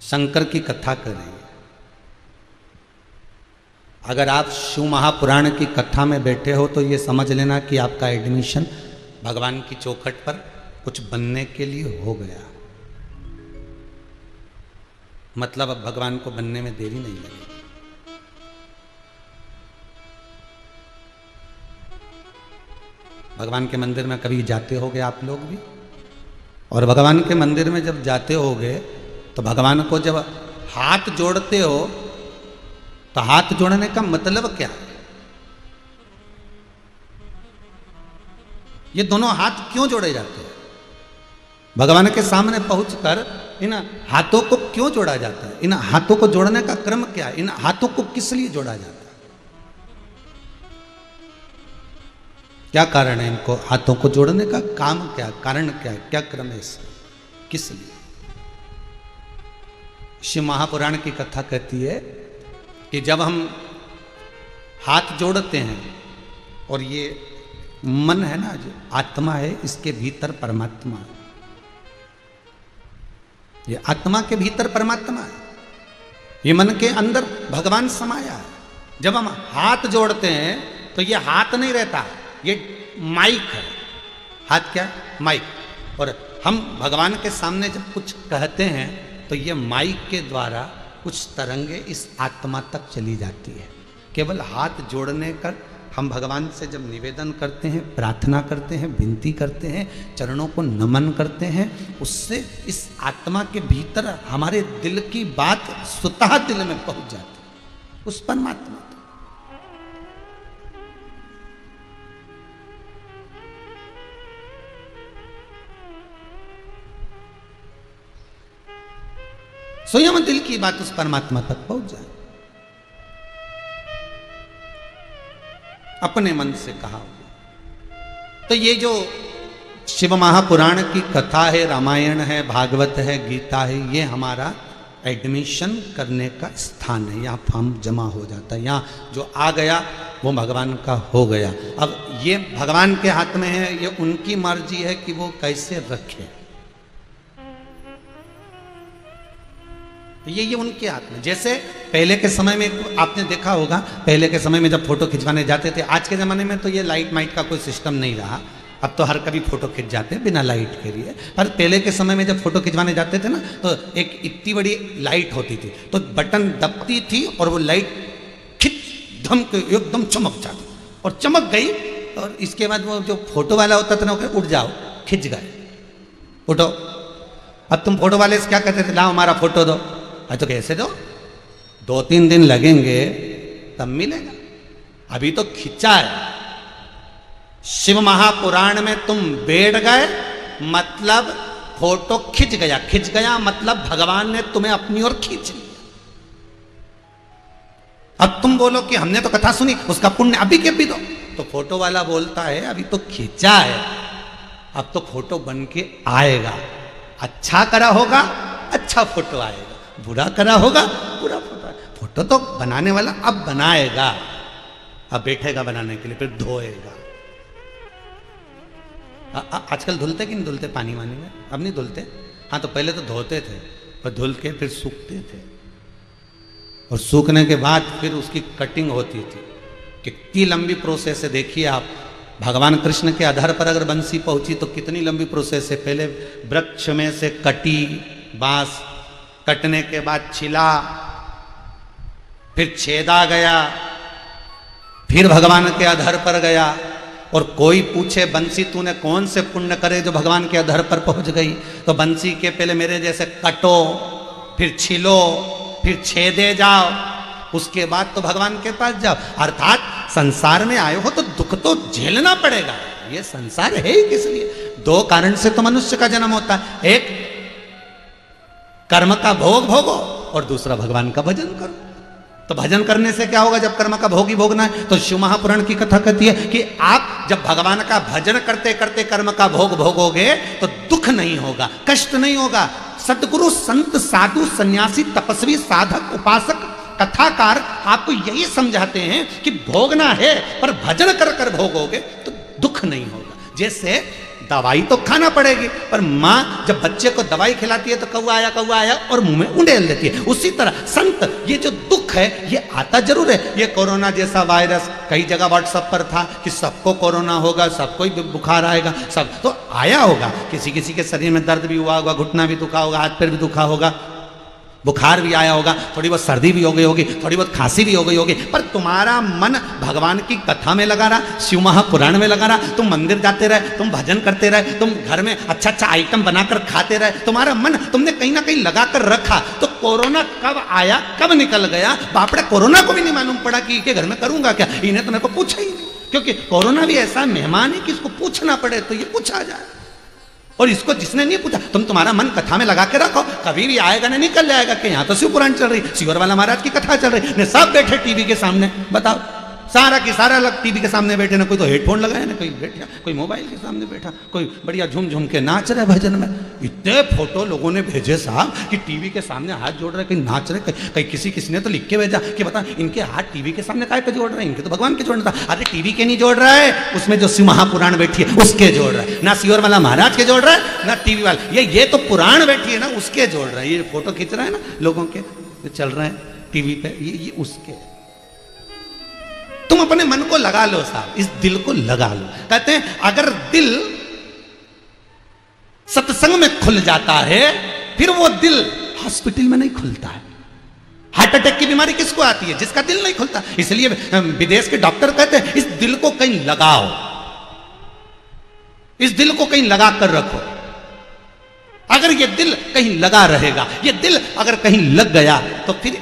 शंकर की कथा करें। अगर आप शिव महापुराण की कथा में बैठे हो तो ये समझ लेना कि आपका एडमिशन भगवान की चौखट पर कुछ बनने के लिए हो गया। मतलब अब भगवान को बनने में देरी नहीं लगेगी। भगवान के मंदिर में कभी जाते होगे आप लोग भी, और भगवान के मंदिर में जब जाते होगे तो भगवान को जब हाथ जोड़ते हो तो हाथ जोड़ने का मतलब क्या? ये दोनों हाथ क्यों जोड़े जाते हैं? भगवान के सामने पहुंचकर इन हाथों को क्यों जोड़ा जाता है? इन हाथों को जोड़ने का क्रम क्या है? इन हाथों को किस लिए जोड़ा जाता है? क्या कारण है इनको हाथों को जोड़ने का? काम क्या, कारण क्या, क्या क्रम है इसका, किस लिए? शिव महापुराण की कथा कहती है कि जब हम हाथ जोड़ते हैं और ये मन है ना, जो आत्मा है, इसके भीतर परमात्मा है। ये आत्मा के भीतर परमात्मा है, ये मन के अंदर भगवान समाया है। जब हम हाथ जोड़ते हैं तो ये हाथ नहीं रहता, ये माइक है। हाथ क्या? माइक। और हम भगवान के सामने जब कुछ कहते हैं तो ये माइक के द्वारा कुछ तरंगे इस आत्मा तक चली जाती है। केवल हाथ जोड़ने कर हम भगवान से जब निवेदन करते हैं, प्रार्थना करते हैं, विनती करते हैं, चरणों को नमन करते हैं, उससे इस आत्मा के भीतर हमारे दिल की बात स्वतः दिल में पहुंच जाती है, उस परमात्मा तक। स्वयं दिल की बात उस परमात्मा तक पहुंच जाए। अपने मन से कहा। तो ये जो शिव महापुराण की कथा है, रामायण है, भागवत है, गीता है, ये हमारा एडमिशन करने का स्थान है। यहाँ फॉर्म जमा हो जाता है। यहाँ जो आ गया वो भगवान का हो गया। अब ये भगवान के हाथ में है, ये उनकी मर्जी है कि वो कैसे रखे। ये उनके हाथ में। जैसे पहले के समय में आपने देखा होगा, पहले के समय में जब फोटो खिंचवाने जाते थे, आज के ज़माने में तो ये लाइट माइट का कोई सिस्टम नहीं रहा, अब तो हर कभी फोटो खिंच जाते हैं बिना लाइट के लिए। पर पहले के समय में जब फोटो खिंचवाने जाते थे ना, तो एक इतनी बड़ी लाइट होती थी, तो बटन दबती थी और वो लाइट खिंच धम के एकदम चमक जाती, और चमक गई। और इसके बाद वो जो फोटो वाला होता था ना, उठ जाओ, खिंच गए, उठो। अब तुम फोटो वाले से क्या कहते थे? लाओ हमारा फोटो दो। तो कैसे दो? 2-3 दिन लगेंगे तब मिलेगा। अभी तो खिंचा है। शिव महापुराण में तुम बैठ गए मतलब फोटो खिंच गया। खिंच गया मतलब भगवान ने तुम्हें अपनी ओर खींच लिया। अब तुम बोलो कि हमने तो कथा सुनी, उसका पुण्य अभी के भी दो। तो फोटो वाला बोलता है अभी तो खींचा है, अब तो फोटो बन के आएगा। अच्छा करा होगा, अच्छा फोटो आएगा। बुरा करा होगा, बुरा फोटो। फोटो तो बनाने वाला अब बनाएगा, अब बैठेगा बनाने के लिए, फिर धोएगा। आजकल धुलते कि नहीं धुलते पानी वानी में? अब नहीं धुलते। हाँ, तो पहले तो धोते थे और धुल के फिर सूखते थे, और सूखने के बाद फिर उसकी कटिंग होती थी। कितनी लंबी प्रोसेस है देखिए आप। भगवान कृष्ण के आधार पर अगर बंसी पहुंची तो कितनी लंबी प्रोसेस है। पहले वृक्ष में से कटी बांस, कटने के बाद छिला, फिर छेदा गया, फिर भगवान के आधार पर गया। और कोई पूछे बंसी तूने कौन से पुण्य करे जो भगवान के आधार पर पहुंच गई, तो बंसी के पहले मेरे जैसे कटो, फिर छिलो, फिर छेदे जाओ, उसके बाद तो भगवान के पास जाओ। अर्थात संसार में आए हो तो दुख तो झेलना पड़ेगा। ये संसार है ही किस लिए? दो कारण से तो मनुष्य का जन्म होता है। एक कर्म का भोग भोगो और दूसरा भगवान का भजन करो। तो भजन करने से क्या होगा? जब कर्म का भोग ही भोगना है तो शिव महापुराण की कथा कहती है कि आप जब भगवान का भजन करते करते कर्म का भोग भोगोगे तो दुख नहीं होगा, कष्ट नहीं होगा। सतगुरु, संत, साधु, सन्यासी, तपस्वी, साधक, उपासक, कथाकार आपको यही समझाते हैं कि भोगना है पर भजन कर कर भोगोगे तो दुख नहीं होगा। जैसे दवाई तो खाना पड़ेगी, पर माँ जब बच्चे को दवाई खिलाती है तो कौआ आया और मुंह में उंडेल देती है। उसी तरह संत, ये जो दुख है ये आता जरूर है। ये कोरोना जैसा वायरस कई जगह व्हाट्सएप पर था कि सबको कोरोना होगा, सबको बुखार आएगा, सब तो आया होगा। किसी किसी के शरीर में दर्द भी हुआ होगा, घुटना भी दुखा होगा, हाथ पैर भी दुखा होगा, बुखार भी आया होगा, थोड़ी बहुत सर्दी भी हो गई होगी, थोड़ी बहुत खांसी भी हो गई होगी, पर तुम्हारा मन भगवान की कथा में लगा रहा, शिव महापुराण में लगा रहा, तुम मंदिर जाते रहे, तुम भजन करते रहे, तुम घर में अच्छा अच्छा आइटम बनाकर खाते रहे, तुम्हारा मन तुमने कहीं ना कहीं लगा कर रखा, तो कोरोना कब आया कब निकल गया बापड़े कोरोना को भी नहीं मालूम पड़ा कि इनके घर में करूंगा क्या। इन्हें तो मेरे को पूछा ही नहीं, क्योंकि कोरोना भी ऐसा मेहमान है कि इसको पूछना पड़े तो ये पूछा जाए। और इसको जिसने नहीं पूछा, तुम्हारा मन कथा में लगा के रखो, कभी भी आएगा ना निकल जाएगा कि यहाँ तो शिव पुराण चल रही, शिवर वाला महाराज की कथा चल रही, ने सब बैठे टीवी के सामने। बताओ, सारा की सारा लोग टीवी के सामने बैठे ना, कोई तो हेडफोन लगाया ना, कोई बैठा, कोई मोबाइल के सामने बैठा, कोई बढ़िया झूम झूम के नाच रहे भजन में। इतने फोटो लोगों ने भेजे साहब कि टीवी के सामने हाथ जोड़ रहे, कहीं नाच रहे, कहीं किसी ने तो लिख के भेजा कि बता इनके हाथ टीवी के सामने काहे के जोड़ रहे हैं, इनके तो भगवान के जोड़ना था। अरे टीवी के नहीं जोड़ रहा है, उसमें जो शिव महापुराण बैठी है उसके जोड़ रहा है, ना शिवर वाला महाराज के जोड़ रहा है ना टीवी वाला, ये तो पुराण बैठी है ना उसके जोड़ रहा है। ये फोटो खींच रहा है ना लोगों के चल रहे हैं टीवी पे, ये उसके। तुम अपने मन को लगा लो साहब, इस दिल को लगा लो। कहते हैं अगर दिल सत्संग में खुल जाता है फिर वो दिल हॉस्पिटल में नहीं खुलता है। हार्ट अटैक की बीमारी किसको आती है? जिसका दिल नहीं खुलता। इसलिए विदेश के डॉक्टर कहते हैं इस दिल को कहीं लगाओ, इस दिल को कहीं लगा कर रखो। अगर ये दिल कहीं लगा रहेगा, ये दिल अगर कहीं लग गया तो फिर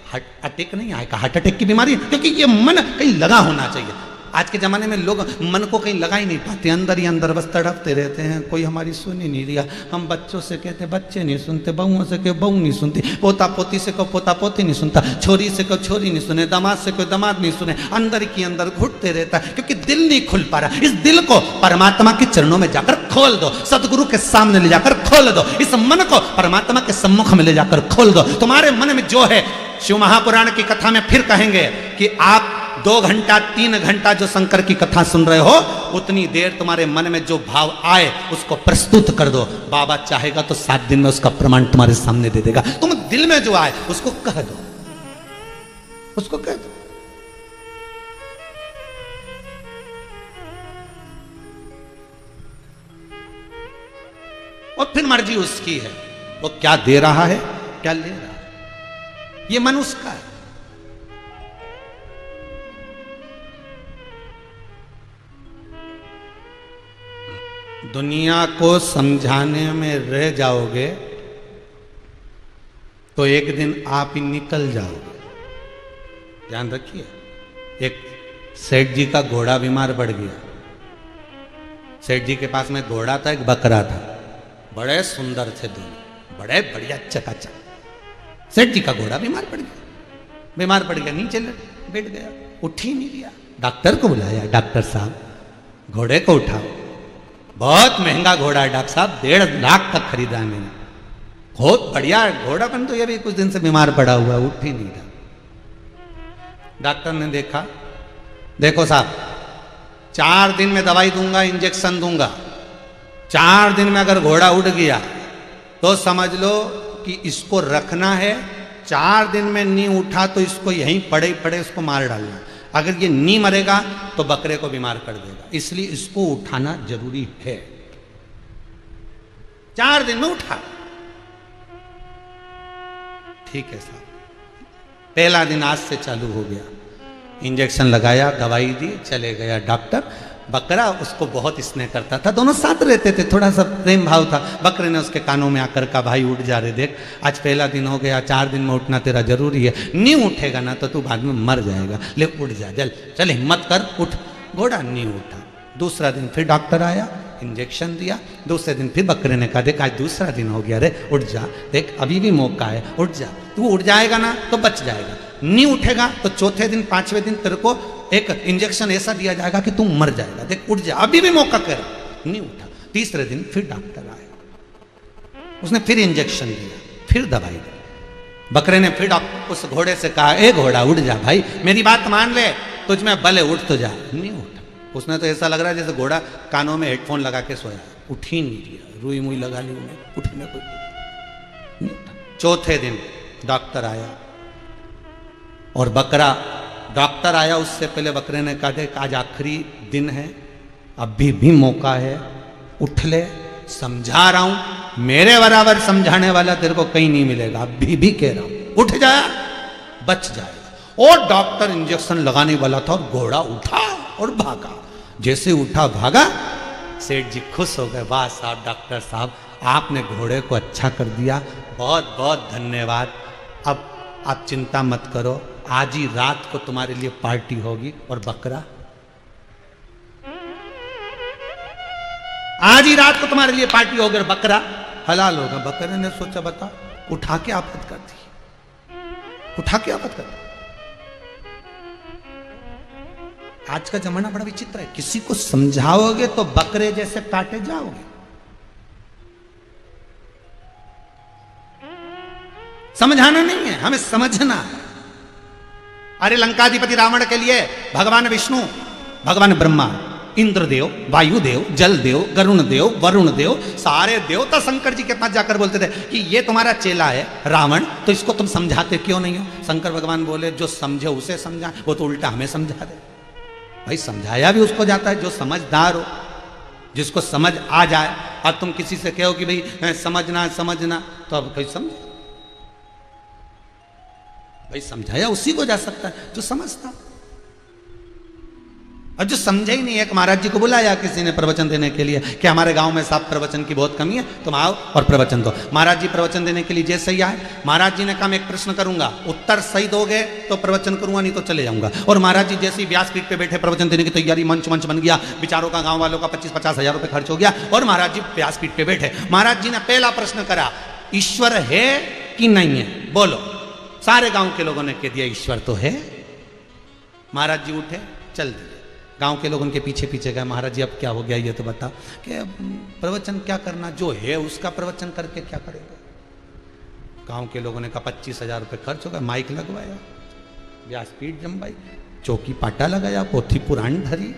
हार्ट अटैक नहीं आएगा, हार्ट अटैक की बीमारी, क्योंकि ये मन कहीं लगा होना चाहिए। आज के ज़माने में लोग मन को कहीं लगा ही नहीं पाते, अंदर ही अंदर बस तड़पते रहते हैं। कोई हमारी सुन ही नहीं दिया। हम बच्चों से कहते बच्चे नहीं सुनते, बहुओं से कहो बहू नहीं सुनती, पोता पोती से कहो पोता पोती नहीं सुनता, छोरी से कहो छोरी नहीं सुने, दामाद से कहो दामाद नहीं सुने, अंदर की अंदर घुटते रहता है क्योंकि दिल नहीं खुल पा रहा। इस दिल को परमात्मा के चरणों में जाकर खोल दो, सदगुरु के सामने ले जाकर खोल दो, इस मन को परमात्मा के सम्मुख में ले जाकर खोल दो। तुम्हारे मन में जो है, शिव महापुराण की कथा में फिर कहेंगे कि आप 2 घंटा 3 घंटा जो शंकर की कथा सुन रहे हो, उतनी देर तुम्हारे मन में जो भाव आए उसको प्रस्तुत कर दो। बाबा चाहेगा तो 7 दिन में उसका प्रमाण तुम्हारे सामने दे देगा। तुम दिल में जो आए उसको कह दो, उसको कह दो। और फिर मर्जी उसकी है, वो क्या दे रहा है क्या ले रहा है, ये मन उसका है। दुनिया को समझाने में रह जाओगे तो एक दिन आप ही निकल जाओगे। ध्यान रखिए। एक सेठ जी का घोड़ा बीमार पड़ गया। सेठ जी के पास में घोड़ा था, एक बकरा था, बड़े सुंदर थे दोनों, बड़े बढ़िया चकाचक। सेठ जी का घोड़ा बीमार पड़ गया, नीचे बैठ गया, उठ ही नहीं दिया। डॉक्टर को बुलाया, डॉक्टर साहब घोड़े को उठाओ, बहुत महंगा घोड़ा है डॉक्टर साहब, 1.5 लाख का खरीदा है मैंने, बहुत बढ़िया घोड़ा, पर तो ये भी कुछ दिन से बीमार पड़ा हुआ, उठ ही नहीं रहा। डॉक्टर ने देखा, देखो साहब 4 दिन में दवाई दूंगा, इंजेक्शन दूंगा, 4 दिन में अगर घोड़ा उठ गया तो समझ लो कि इसको रखना है। 4 दिन में नहीं उठा तो इसको यहीं पड़े पड़े इसको मार डालना। अगर ये नहीं मरेगा तो बकरे को बीमार कर देगा, इसलिए इसको उठाना जरूरी है। 4 दिन में उठा, ठीक है साहब। पहला दिन आज से चालू हो गया, इंजेक्शन लगाया, दवाई दी, चले गया डॉक्टर। बकरा उसको बहुत स्नेह करता था, दोनों साथ रहते थे, थोड़ा सा प्रेम भाव था। बकरे ने उसके कानों में आकर कहा, भाई उठ जा रे, देख आज पहला दिन हो गया, 4 दिन में उठना तेरा जरूरी है, नहीं उठेगा ना तो तू बाद में मर जाएगा, ले उठ जा, जल चल हिम्मत कर, उठ। घोड़ा नहीं उठा। दूसरा दिन फिर डॉक्टर आया, इंजेक्शन दिया। दूसरे दिन फिर बकरे ने कहा, देख आज दूसरा दिन हो गया रे, उठ जा, देख अभी भी मौका है, उठ जा। तू उठ जाएगा ना तो बच जाएगा, नहीं उठेगा तो चौथे दिन 5वें दिन तेरे को एक इंजेक्शन ऐसा दिया जाएगा कि तू मर जाएगा, देख उठ जा, अभी भी मौका कर। नहीं उठा। तीसरे दिन फिर डॉक्टर आया, उसने फिर इंजेक्शन दिया, फिर दवाई दी। बकरे ने फिर उस घोड़े से कहा, ए घोड़ा उठ जा भाई, मेरी बात मान ले, तुझ में बल है, उठ तो जा। नहीं उठा। उसने तो ऐसा लग रहा है जैसे घोड़ा कानों में हेडफोन लगा के सोया, उठ ही नहीं दिया, रुई मुई लगा ली उन्हें, उठने को नहीं उठा। चौथे दिन डॉक्टर आया और बकरा, डॉक्टर आया उससे पहले बकरे ने कहा, देख आज आखिरी दिन है, अभी भी मौका है, उठ ले, समझा रहा हूं, मेरे बराबर समझाने वाला तेरे को कहीं नहीं मिलेगा, अभी भी कह रहा हूं, उठ जा, बच जाएगा। और डॉक्टर इंजेक्शन लगाने वाला था और घोड़ा उठा और भागा। जैसे उठा भागा, सेठ जी खुश हो गए, वाह साहब डॉक्टर साहब, आपने घोड़े को अच्छा कर दिया, बहुत बहुत धन्यवाद। अब आप चिंता मत करो, आज ही रात को तुम्हारे लिए पार्टी होगी। और बकरा, आज ही रात को तुम्हारे लिए पार्टी होगी और बकरा हलाल होगा। बकरे ने सोचा, बता उठा के आफत कर दी, उठा के आफत कर दी। आज का जमाना बड़ा विचित्र है, किसी को समझाओगे तो बकरे जैसे काटे जाओगे। समझाना नहीं है, हमें समझना है। अरे लंकाधिपति रावण के लिए भगवान विष्णु, भगवान ब्रह्मा, इंद्रदेव, वायुदेव, जलदेव, गरुण देव, वरुण देव, सारे देवता शंकर जी के पास जाकर बोलते थे कि ये तुम्हारा चेला है रावण, तो इसको तुम समझाते क्यों नहीं हो? शंकर भगवान बोले, जो समझे उसे समझा, वो तो उल्टा हमें समझा दे। भाई समझाया भी उसको जाता है जो समझदार हो, जिसको समझ आ जाए। अब तुम किसी से कहो कि भाई समझना समझना, तो अब कोई समझे? भाई समझाया उसी को जा सकता है जो समझता। और जो समझे ही नहीं, एक महाराज जी को बुलाया किसी ने प्रवचन देने के लिए कि हमारे गांव में साहब प्रवचन की बहुत कमी है, तुम आओ और प्रवचन दो। महाराज जी प्रवचन देने के लिए जैसे ही आए, महाराज जी ने कहा मैं एक प्रश्न करूंगा, उत्तर सही दोगे तो प्रवचन करूंगा, नहीं तो चले जाऊंगा। और महाराज जी जैसे ही व्यासपीठ पे बैठे प्रवचन देने की तैयारी, मंच बन गया, बिचारों का गाँव वालों का 25-50 हजार रुपये खर्च हो गया और महाराज जी व्यासपीठ पे बैठे। महाराज जी ने पहला प्रश्न करा, ईश्वर है कि नहीं है, बोलो। सारे गांव के लोगों ने कह दिया ईश्वर तो है। महाराज जी उठे, चल दिए। गांव के लोग उनके पीछे पीछे गए, महाराज जी अब क्या हो गया ये तो बताओ। कि प्रवचन क्या करना, जो है उसका प्रवचन करके क्या करेगा। गांव के लोगों ने कहा 25,000 रुपये खर्च होगा, माइक लगवाया, व्यासपीठ जमवाई, चौकी पाटा लगाया, पोथी पुराण धरी,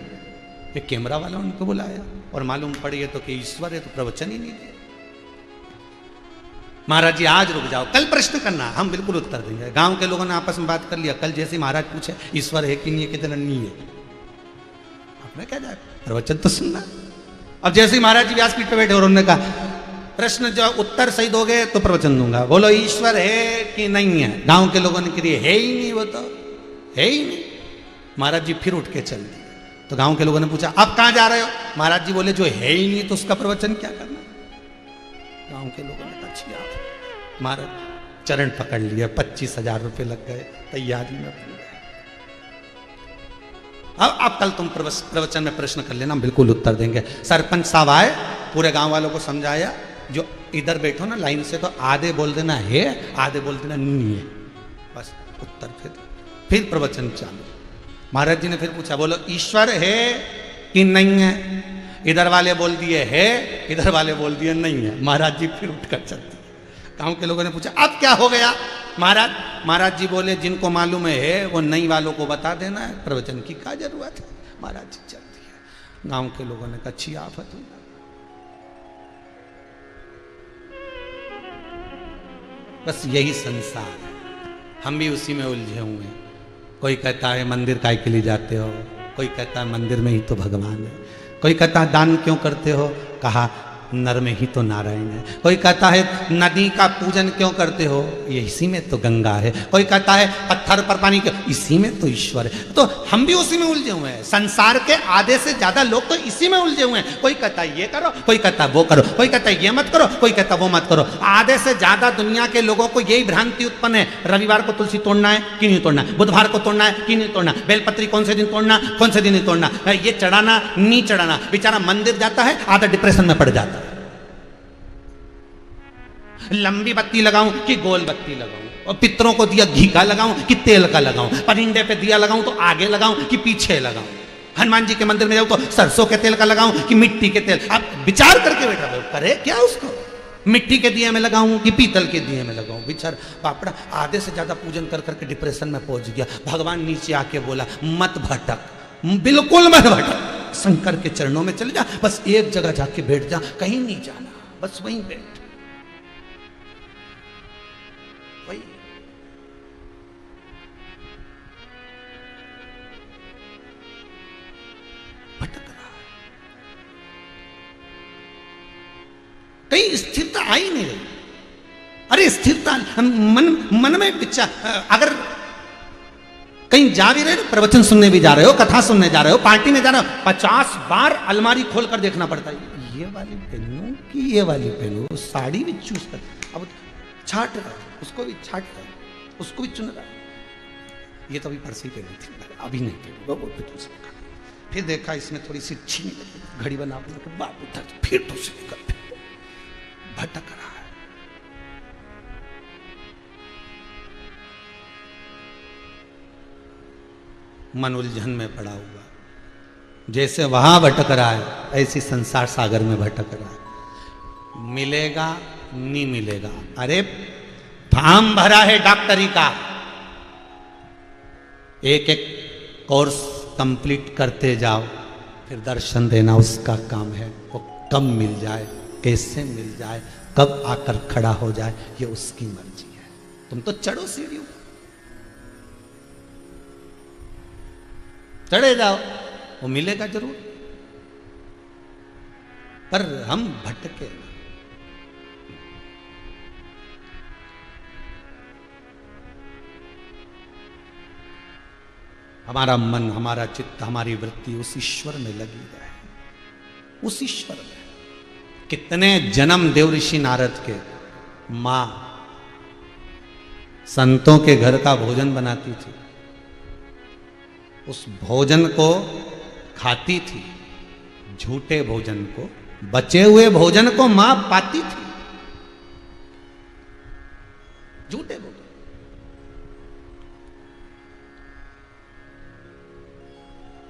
एक कैमरा वाला उनको बुलाया और मालूम पड़ी है तो कि ईश्वर है तो प्रवचन ही नहीं दिया। महाराज जी आज रुक जाओ, कल प्रश्न करना, हम बिल्कुल उत्तर देंगे। गांव के लोगों ने आपस में बात कर लिया, कल जैसे महाराज पूछे ईश्वर है कि नहीं है, कितना नहीं है, आपने क्या जाए प्रवचन तो सुनना। अब जैसे ही महाराज जी व्यासपीठ पे बैठे और उन्होंने कहा प्रश्न जो उत्तर सही दोगे तो प्रवचन दूंगा, बोलो ईश्वर है कि नहीं है। गांव के लोगों ने कहा है ही नहीं, वो तो है ही नहीं। महाराज जी फिर उठ के चल दिए। तो गांव के लोगों ने पूछा अब कहां जा रहे हो? महाराज जी बोले जो है ही नहीं तो उसका प्रवचन क्या करना। गांव के लोगों ने कहा अच्छी बात। महाराज चरण पकड़ लिया, 25,000 रुपये लग गए तैयारी में। अब कल तुम प्रवचन में प्रश्न कर लेना, बिल्कुल उत्तर देंगे। सरपंच साहब आए, पूरे गांव वालों को समझाया, जो इधर बैठो ना लाइन से, तो आधे बोल देना है, आधे बोल देना नहीं है, बस उत्तर। फिर प्रवचन चालू। महाराज जी ने फिर पूछा, बोलो ईश्वर है कि नहीं है? इधर वाले बोल दिए है, इधर वाले बोल दिए नहीं है। महाराज जी फिर उठकर चल दिए। गांव के लोगों ने पूछा अब क्या हो गया महाराज जी बोले जिनको मालूम है वो नई वालों को बता देना है, प्रवचन की क्या जरूरत है। महाराज जी चल दिए। गांव के लोगों ने कहा अच्छी आफत हुई। बस यही संसार है, हम भी उसी में उलझे हुए हैं। कोई कहता है मंदिर काय के लिए जाते हो, कोई कहता है मंदिर में ही तो भगवान है, कोई कहता है दान क्यों करते हो, कहा नर में ही तो नारायण है, कोई कहता है नदी का पूजन क्यों करते हो, ये इसी में तो गंगा है, कोई कहता है पत्थर पर पानी क्यों, इसी में तो ईश्वर है। तो हम भी उसी में उलझे हुए हैं। संसार के आधे से ज्यादा लोग तो इसी में उलझे हुए हैं। कोई कहता है ये करो, कोई कहता है वो करो, कोई कहता है ये मत करो, कोई कहता है वो मत करो। आधे से ज्यादा दुनिया के लोगों को यही भ्रांति उत्पन्न है, रविवार को तुलसी तोड़ना है कि नहीं तोड़ना, बुधवार को तोड़ना है कि नहीं तोड़ना, बेलपत्री कौन से दिन तोड़ना, कौन से दिन नहीं तोड़ना, ये चढ़ाना नहीं चढ़ाना। बेचारा मंदिर जाता है, आधा डिप्रेशन में पड़ जाता है। लंबी बत्ती लगाऊं कि गोल बत्ती लगाऊं, और पितरों को दिया घी का लगाऊं कि तेल का लगाऊं, परिंदे पे दिया लगाऊं तो आगे लगाऊं कि पीछे लगाऊं, हनुमान जी के मंदिर में जाऊं तो सरसों के तेल का लगाऊं कि मिट्टी के तेल। अब विचार करके बैठा करे क्या उसको, मिट्टी के दिए में लगाऊं कि पीतल के दिए में लगाऊं। बेचारा पापड़ा आधे से ज्यादा पूजन कर करके डिप्रेशन में पहुंच गया। भगवान नीचे आके बोला मत भटक, बिल्कुल मत भटक, शंकर के चरणों में चले जा, बस एक जगह जाके बैठ जा, कहीं नहीं जाना, बस वहीं बैठ। भटक रहा है, कहीं स्थिरता आई नहीं रही। अरे स्थिरता मन में विचार, अगर कहीं जा भी रहे हो, प्रवचन सुनने भी जा रहे हो, कथा सुनने जा रहे हो, पार्टी में जा रहे हो, 50 बार अलमारी खोल कर देखना पड़ता है, ये वाली पहनूं कि ये वाली पहनूं, साड़ी भी चूज कर, अब छाट रहा, उसको भी छाट रहा, उसको भी चुन रहा, ये तो अभी परसी पहनी थी, अभी नहीं पहनूंगा, वो भी दूसरा। फिर देखा इसमें थोड़ी सी अच्छी नहीं लगी, घड़ी बना के बाप उधर, फिर दूसरी निकल, भटक रहा है। मन उलझन में पड़ा हुआ, जैसे वहां भटक रहा है ऐसी संसार सागर में भटक रहा है। मिलेगा नहीं मिलेगा, अरे फार्म भरा है डॉक्टरी का, एक एक कोर्स कंप्लीट करते जाओ, फिर दर्शन देना उसका काम है। वो कब मिल जाए, कैसे मिल जाए, कब आकर खड़ा हो जाए, ये उसकी मर्जी है। तुम तो चढ़ो सीढ़ियों, चढ़े जाओ, वो मिलेगा जरूर, पर हम भटके। हमारा मन, हमारा चित्त, हमारी वृत्ति उस ईश्वर में लगी रहे, उस ईश्वर में। कितने जन्म देव ऋषि नारद के मां संतों के घर का भोजन बनाती थी, उस भोजन को खाती थी, झूठे भोजन को, बचे हुए भोजन को मां पाती थी, झूठे भोजन।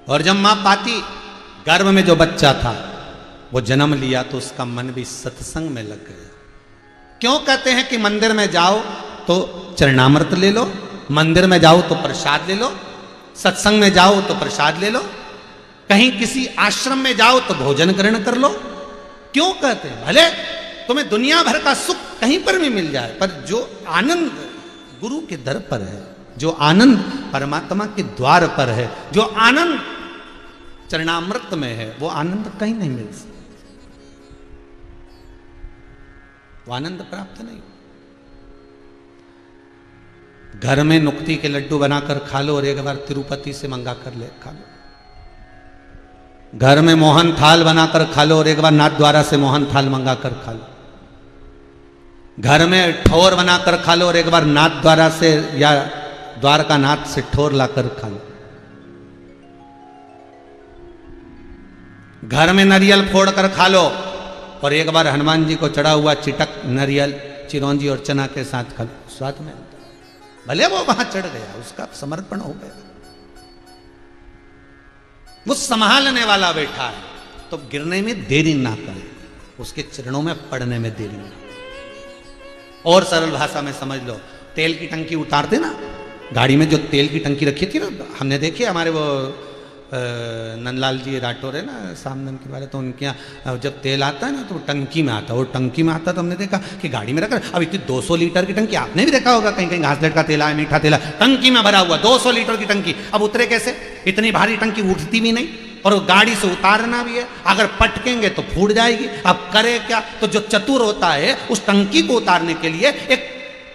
और जब मां पाती, गर्भ में जो बच्चा था वो जन्म लिया तो उसका मन भी सत्संग में लग गया। क्यों कहते हैं कि मंदिर में जाओ तो चरणामृत ले लो, मंदिर में जाओ तो प्रसाद ले लो, सत्संग में जाओ तो प्रसाद ले लो, कहीं किसी आश्रम में जाओ तो भोजन ग्रहण कर लो। क्यों कहते हैं? भले तुम्हें दुनिया भर का सुख कहीं पर भी मिल जाए, पर जो आनंद गुरु के दर पर है, जो आनंद परमात्मा के द्वार पर है, जो आनंद चरणामृत में है, वो आनंद कहीं नहीं मिल सकता, वो आनंद प्राप्त नहीं। घर में नुक्ती के लड्डू बनाकर खा लो और एक बार तिरुपति से मंगा कर ले खा लो। घर में मोहन थाल बनाकर खा लो और एक बार नाथ द्वारा से मोहन थाल मंगा कर खा लो। घर में ठोर बनाकर खा लो और एक बार नाथ द्वारा से या द्वारका नाथ से ठोर लाकर खा लो। घर में नारियल फोड़ कर खा लो और एक बार हनुमान जी को चढ़ा हुआ चिटक नारियल चिरौंजी और चना के साथ खा लो, स्वाद में। भले वो वहां चढ़ गया, उसका समर्पण हो गया, वो संभालने वाला बैठा है, तो गिरने में देरी ना करे, उसके चरणों में पड़ने में देरी ना। और सरल भाषा में समझ लो, तेल की टंकी उतारते ना, गाड़ी में जो तेल की टंकी रखी थी ना, हमने देखी हमारे वो नंदलाल जी राठौर है ना सामने के वाले, तो उनके यहाँ जब तेल आता है ना तो टंकी में आता है, और टंकी में आता तो हमने देखा कि गाड़ी में रखा, अब इतनी 200 लीटर की टंकी, आपने भी देखा होगा कहीं कहीं घासलेट का तेल है, मीठा तेल है, टंकी में भरा हुआ 200 लीटर की टंकी, अब उतरे कैसे? इतनी भारी टंकी उठती भी नहीं, और गाड़ी से उतारना भी है, अगर पटकेंगे तो फूट जाएगी। अब करे क्या? तो जो चतुर होता है उस टंकी को उतारने के लिए एक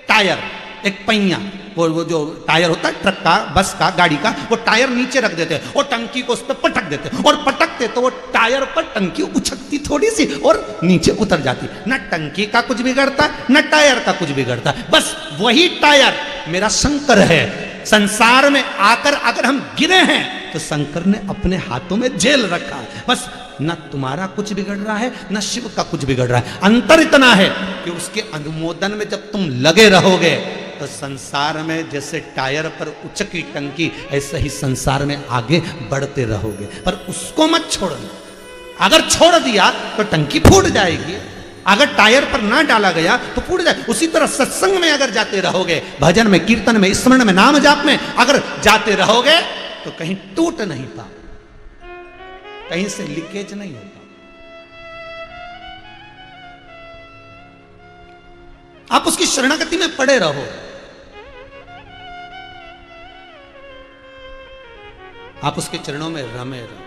टायर, एक पहिया, वो जो टायर होता है ट्रक का, बस का, गाड़ी का, वो टायर नीचे रख देते हैं और टंकी को उस पर पटक देते हैं, और पटकते तो वो टायर पर टंकी उछकती थोड़ी सी और नीचे उतर जाती। न टंकी का कुछ बिगड़ता न टायर का कुछ बिगड़ता, बस वही टायर मेरा शंकर है। संसार में आकर अगर हम गिरे हैं तो शंकर ने अपने हाथों में जेल रखा है, बस न तुम्हारा कुछ बिगड़ रहा है न शिव का कुछ बिगड़ रहा है। अंतर इतना है कि उसके अनुमोदन में जब तुम लगे रहोगे तो संसार में जैसे टायर पर उचकी टंकी, ऐसे ही संसार में आगे बढ़ते रहोगे, पर उसको मत छोड़ना। अगर छोड़ दिया तो टंकी फूट जाएगी, अगर टायर पर ना डाला गया तो फूट जाए। उसी तरह सत्संग में अगर जाते रहोगे, भजन में, कीर्तन में, स्मरण में, नाम जाप में अगर जाते रहोगे तो कहीं टूट नहीं पाओ, कहीं से लीकेज नहीं होगा। आप उसकी शरणागति में पड़े रहो, आप उसके चरणों में रमे रहो,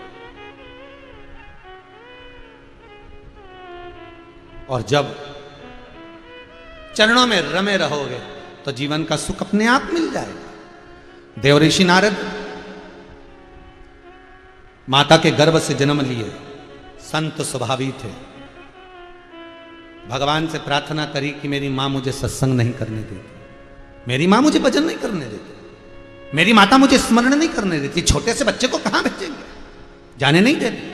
और जब चरणों में रमे रहोगे तो जीवन का सुख अपने आप मिल जाएगा। देवऋषि नारद माता के गर्भ से जन्म लिए, संत स्वभावी थे। भगवान से प्रार्थना करी कि मेरी मां मुझे सत्संग नहीं करने देती, मेरी मां मुझे भजन नहीं करने देती, मेरी माता मुझे स्मरण नहीं करने देती, छोटे से बच्चे को कहां भेजेंगे, जाने नहीं देती।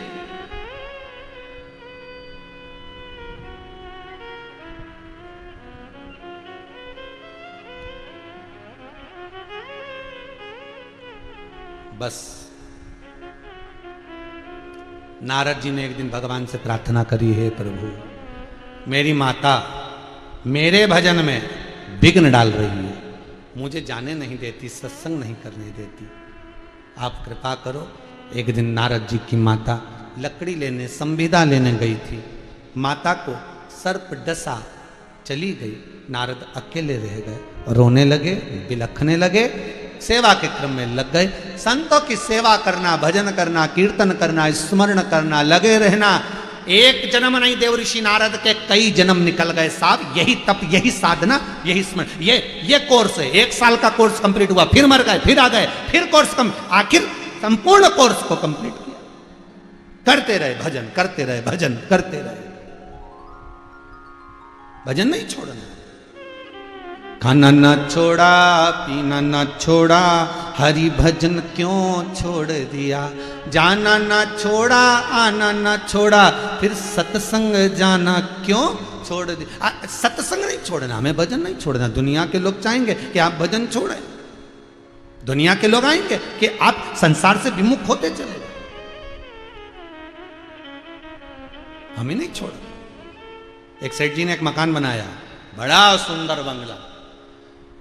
बस नारद जी ने एक दिन भगवान से प्रार्थना करी, हे प्रभु मेरी माता मेरे भजन में विघ्न डाल रही है, मुझे जाने नहीं देती, सत्संग नहीं करने देती, आप कृपा करो। एक दिन नारद जी की माता लकड़ी लेने, संविदा लेने गई थी, माता को सर्प डसा, चली गई। नारद अकेले रह गए, रोने लगे, बिलखने लगे, सेवा के क्रम में लग गए। संतों की सेवा करना, भजन करना, कीर्तन करना, स्मरण करना, लगे रहना, एक जन्म नहीं देवऋषि नारद के कई जन्म निकल गए साहब। यही तप, यही साधना, यही स्मरण, ये कोर्स है। 1 साल का कोर्स कंप्लीट हुआ, फिर मर गए, फिर आ गए, फिर कोर्स आखिर संपूर्ण कोर्स को कंप्लीट किया। करते रहे भजन, करते रहे भजन, करते रहे भजन, नहीं छोड़ना। खाना न छोड़ा, पीना न छोड़ा, हरि भजन क्यों छोड़ दिया, जाना न छोड़ा, आना न छोड़ा, फिर सत्संग जाना क्यों छोड़ दिया। सत्संग नहीं छोड़ना, हमें भजन नहीं छोड़ना। दुनिया के लोग चाहेंगे कि आप भजन छोड़ें, दुनिया के लोग आएंगे कि आप संसार से विमुख होते चले, हमें नहीं छोड़ा। एक सेठ जी ने एक मकान बनाया, बड़ा सुंदर बंगला।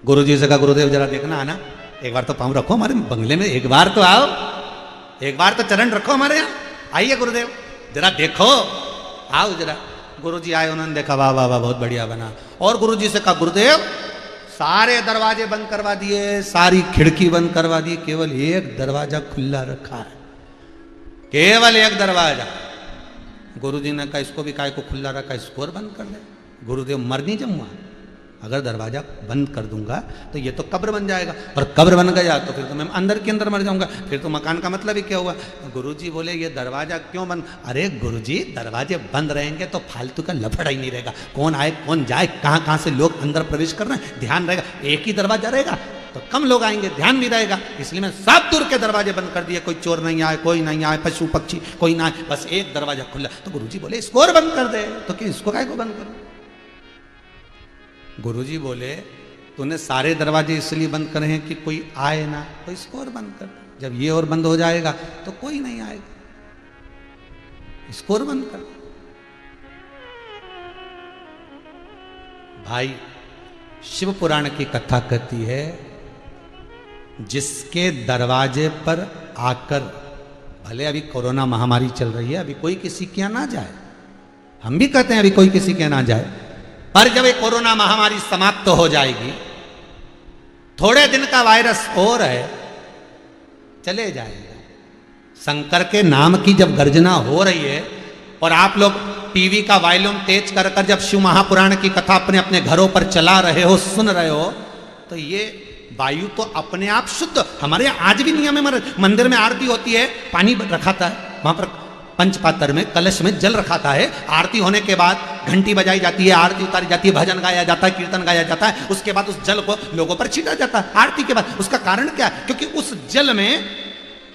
गुरुजी से कहा, गुरुदेव जरा देखना आना, एक बार तो पाँव रखो हमारे बंगले में, एक बार तो आओ, एक बार तो चरण रखो हमारे यहाँ, आइए गुरुदेव जरा देखो, आओ जरा। गुरुजी आए, उन्होंने देखा, वाह वाह वाह बहुत बढ़िया बना। और गुरुजी से कहा, गुरुदेव सारे दरवाजे बंद करवा दिए, सारी खिड़की बंद करवा दी, केवल एक दरवाजा खुला रखा है, केवल एक दरवाजा। गुरुजी ने कहा, इसको भी काय को खुला रखा, इसको और बंद कर दे। गुरुदेव मर नहीं जाऊंगा, अगर दरवाजा बंद कर दूंगा तो ये तो कब्र बन जाएगा, और कब्र बन गया तो फिर तो मैं अंदर के अंदर मर जाऊंगा, फिर तो मकान का मतलब ही क्या हुआ। गुरुजी बोले, ये दरवाजा क्यों बंद? अरे गुरुजी दरवाजे बंद रहेंगे तो फालतू का लफड़ा ही नहीं रहेगा, कौन आए कौन जाए, कहाँ कहाँ से लोग अंदर प्रवेश कर रहे हैं, ध्यान रहेगा। एक ही दरवाजा रहेगा तो कम लोग आएंगे, ध्यान भी रहेगा। इसलिए मैं सब दूर के दरवाजे बंद कर दिए, कोई चोर नहीं आए, कोई नहीं आए, पशु पक्षी कोई ना आए, बस एक दरवाजा खुला। तो गुरुजी बोले, इसको और बंद कर दे। तो क्या इसको काय को बंद करो? गुरुजी बोले, तूने सारे दरवाजे इसलिए बंद करे हैं कि कोई आए ना, तो इसको और बंद कर। जब ये और बंद हो जाएगा तो कोई नहीं आएगा, इसको और बंद कर। भाई शिव पुराण की कथा कहती है, जिसके दरवाजे पर आकर भले अभी कोरोना महामारी चल रही है, अभी कोई किसी के यहाँ ना जाए, हम भी कहते हैं अभी कोई किसी के यहाँ ना जाए, पर जब ये कोरोना महामारी समाप्त हो जाएगी, थोड़े दिन का वायरस और है, चले जाएगा। शंकर के नाम की जब गर्जना हो रही है और आप लोग टीवी का वॉल्यूम तेज कर कर जब शिव महापुराण की कथा अपने अपने घरों पर चला रहे हो, सुन रहे हो, तो ये वायु तो अपने आप शुद्ध। हमारे यहाँ आज भी नियम है, मंदिर में आरती होती है, पानी रखाता है वहां पर, पंचपात्र में कलश में जल रखाता है, आरती होने के बाद घंटी बजाई जाती है, आरती उतारी जाती है, भजन गाया जाता है, कीर्तन गाया जाता है, उसके बाद उस जल को लोगों पर छीटा जाता है आरती के बाद। उसका कारण क्या है? क्योंकि उस जल में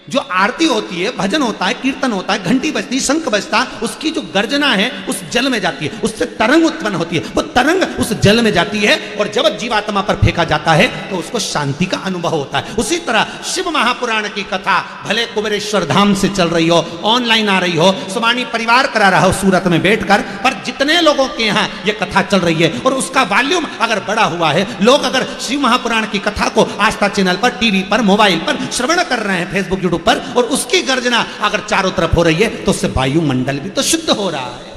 जो आरती होती है, भजन होता है, कीर्तन होता है, घंटी बजती है, शंख बजता, उसकी जो गर्जना है उस जल में जाती है, उससे तरंग उत्पन्न होती है, वो तरंग उस जल में जाती है और जब जीवात्मा पर फेंका जाता है तो उसको शांति का अनुभव होता है। उसी तरह शिव महापुराण की कथा भले कुबेरेश्वर धाम से चल रही हो, ऑनलाइन आ रही हो, सुबानी परिवार करा रहा हो सूरत में बैठकर, पर जितने लोगों के यहाँ ये कथा चल रही है और उसका वॉल्यूम अगर बड़ा हुआ है, लोग अगर शिव महापुराण की कथा को आस्था चैनल पर, टीवी पर, मोबाइल पर श्रवण कर रहे हैं, फेसबुक यूट्यूब पर, और उसकी गर्जना अगर चारों तरफ हो रही है तो उससे वायुमंडल भी तो शुद्ध हो रहा है।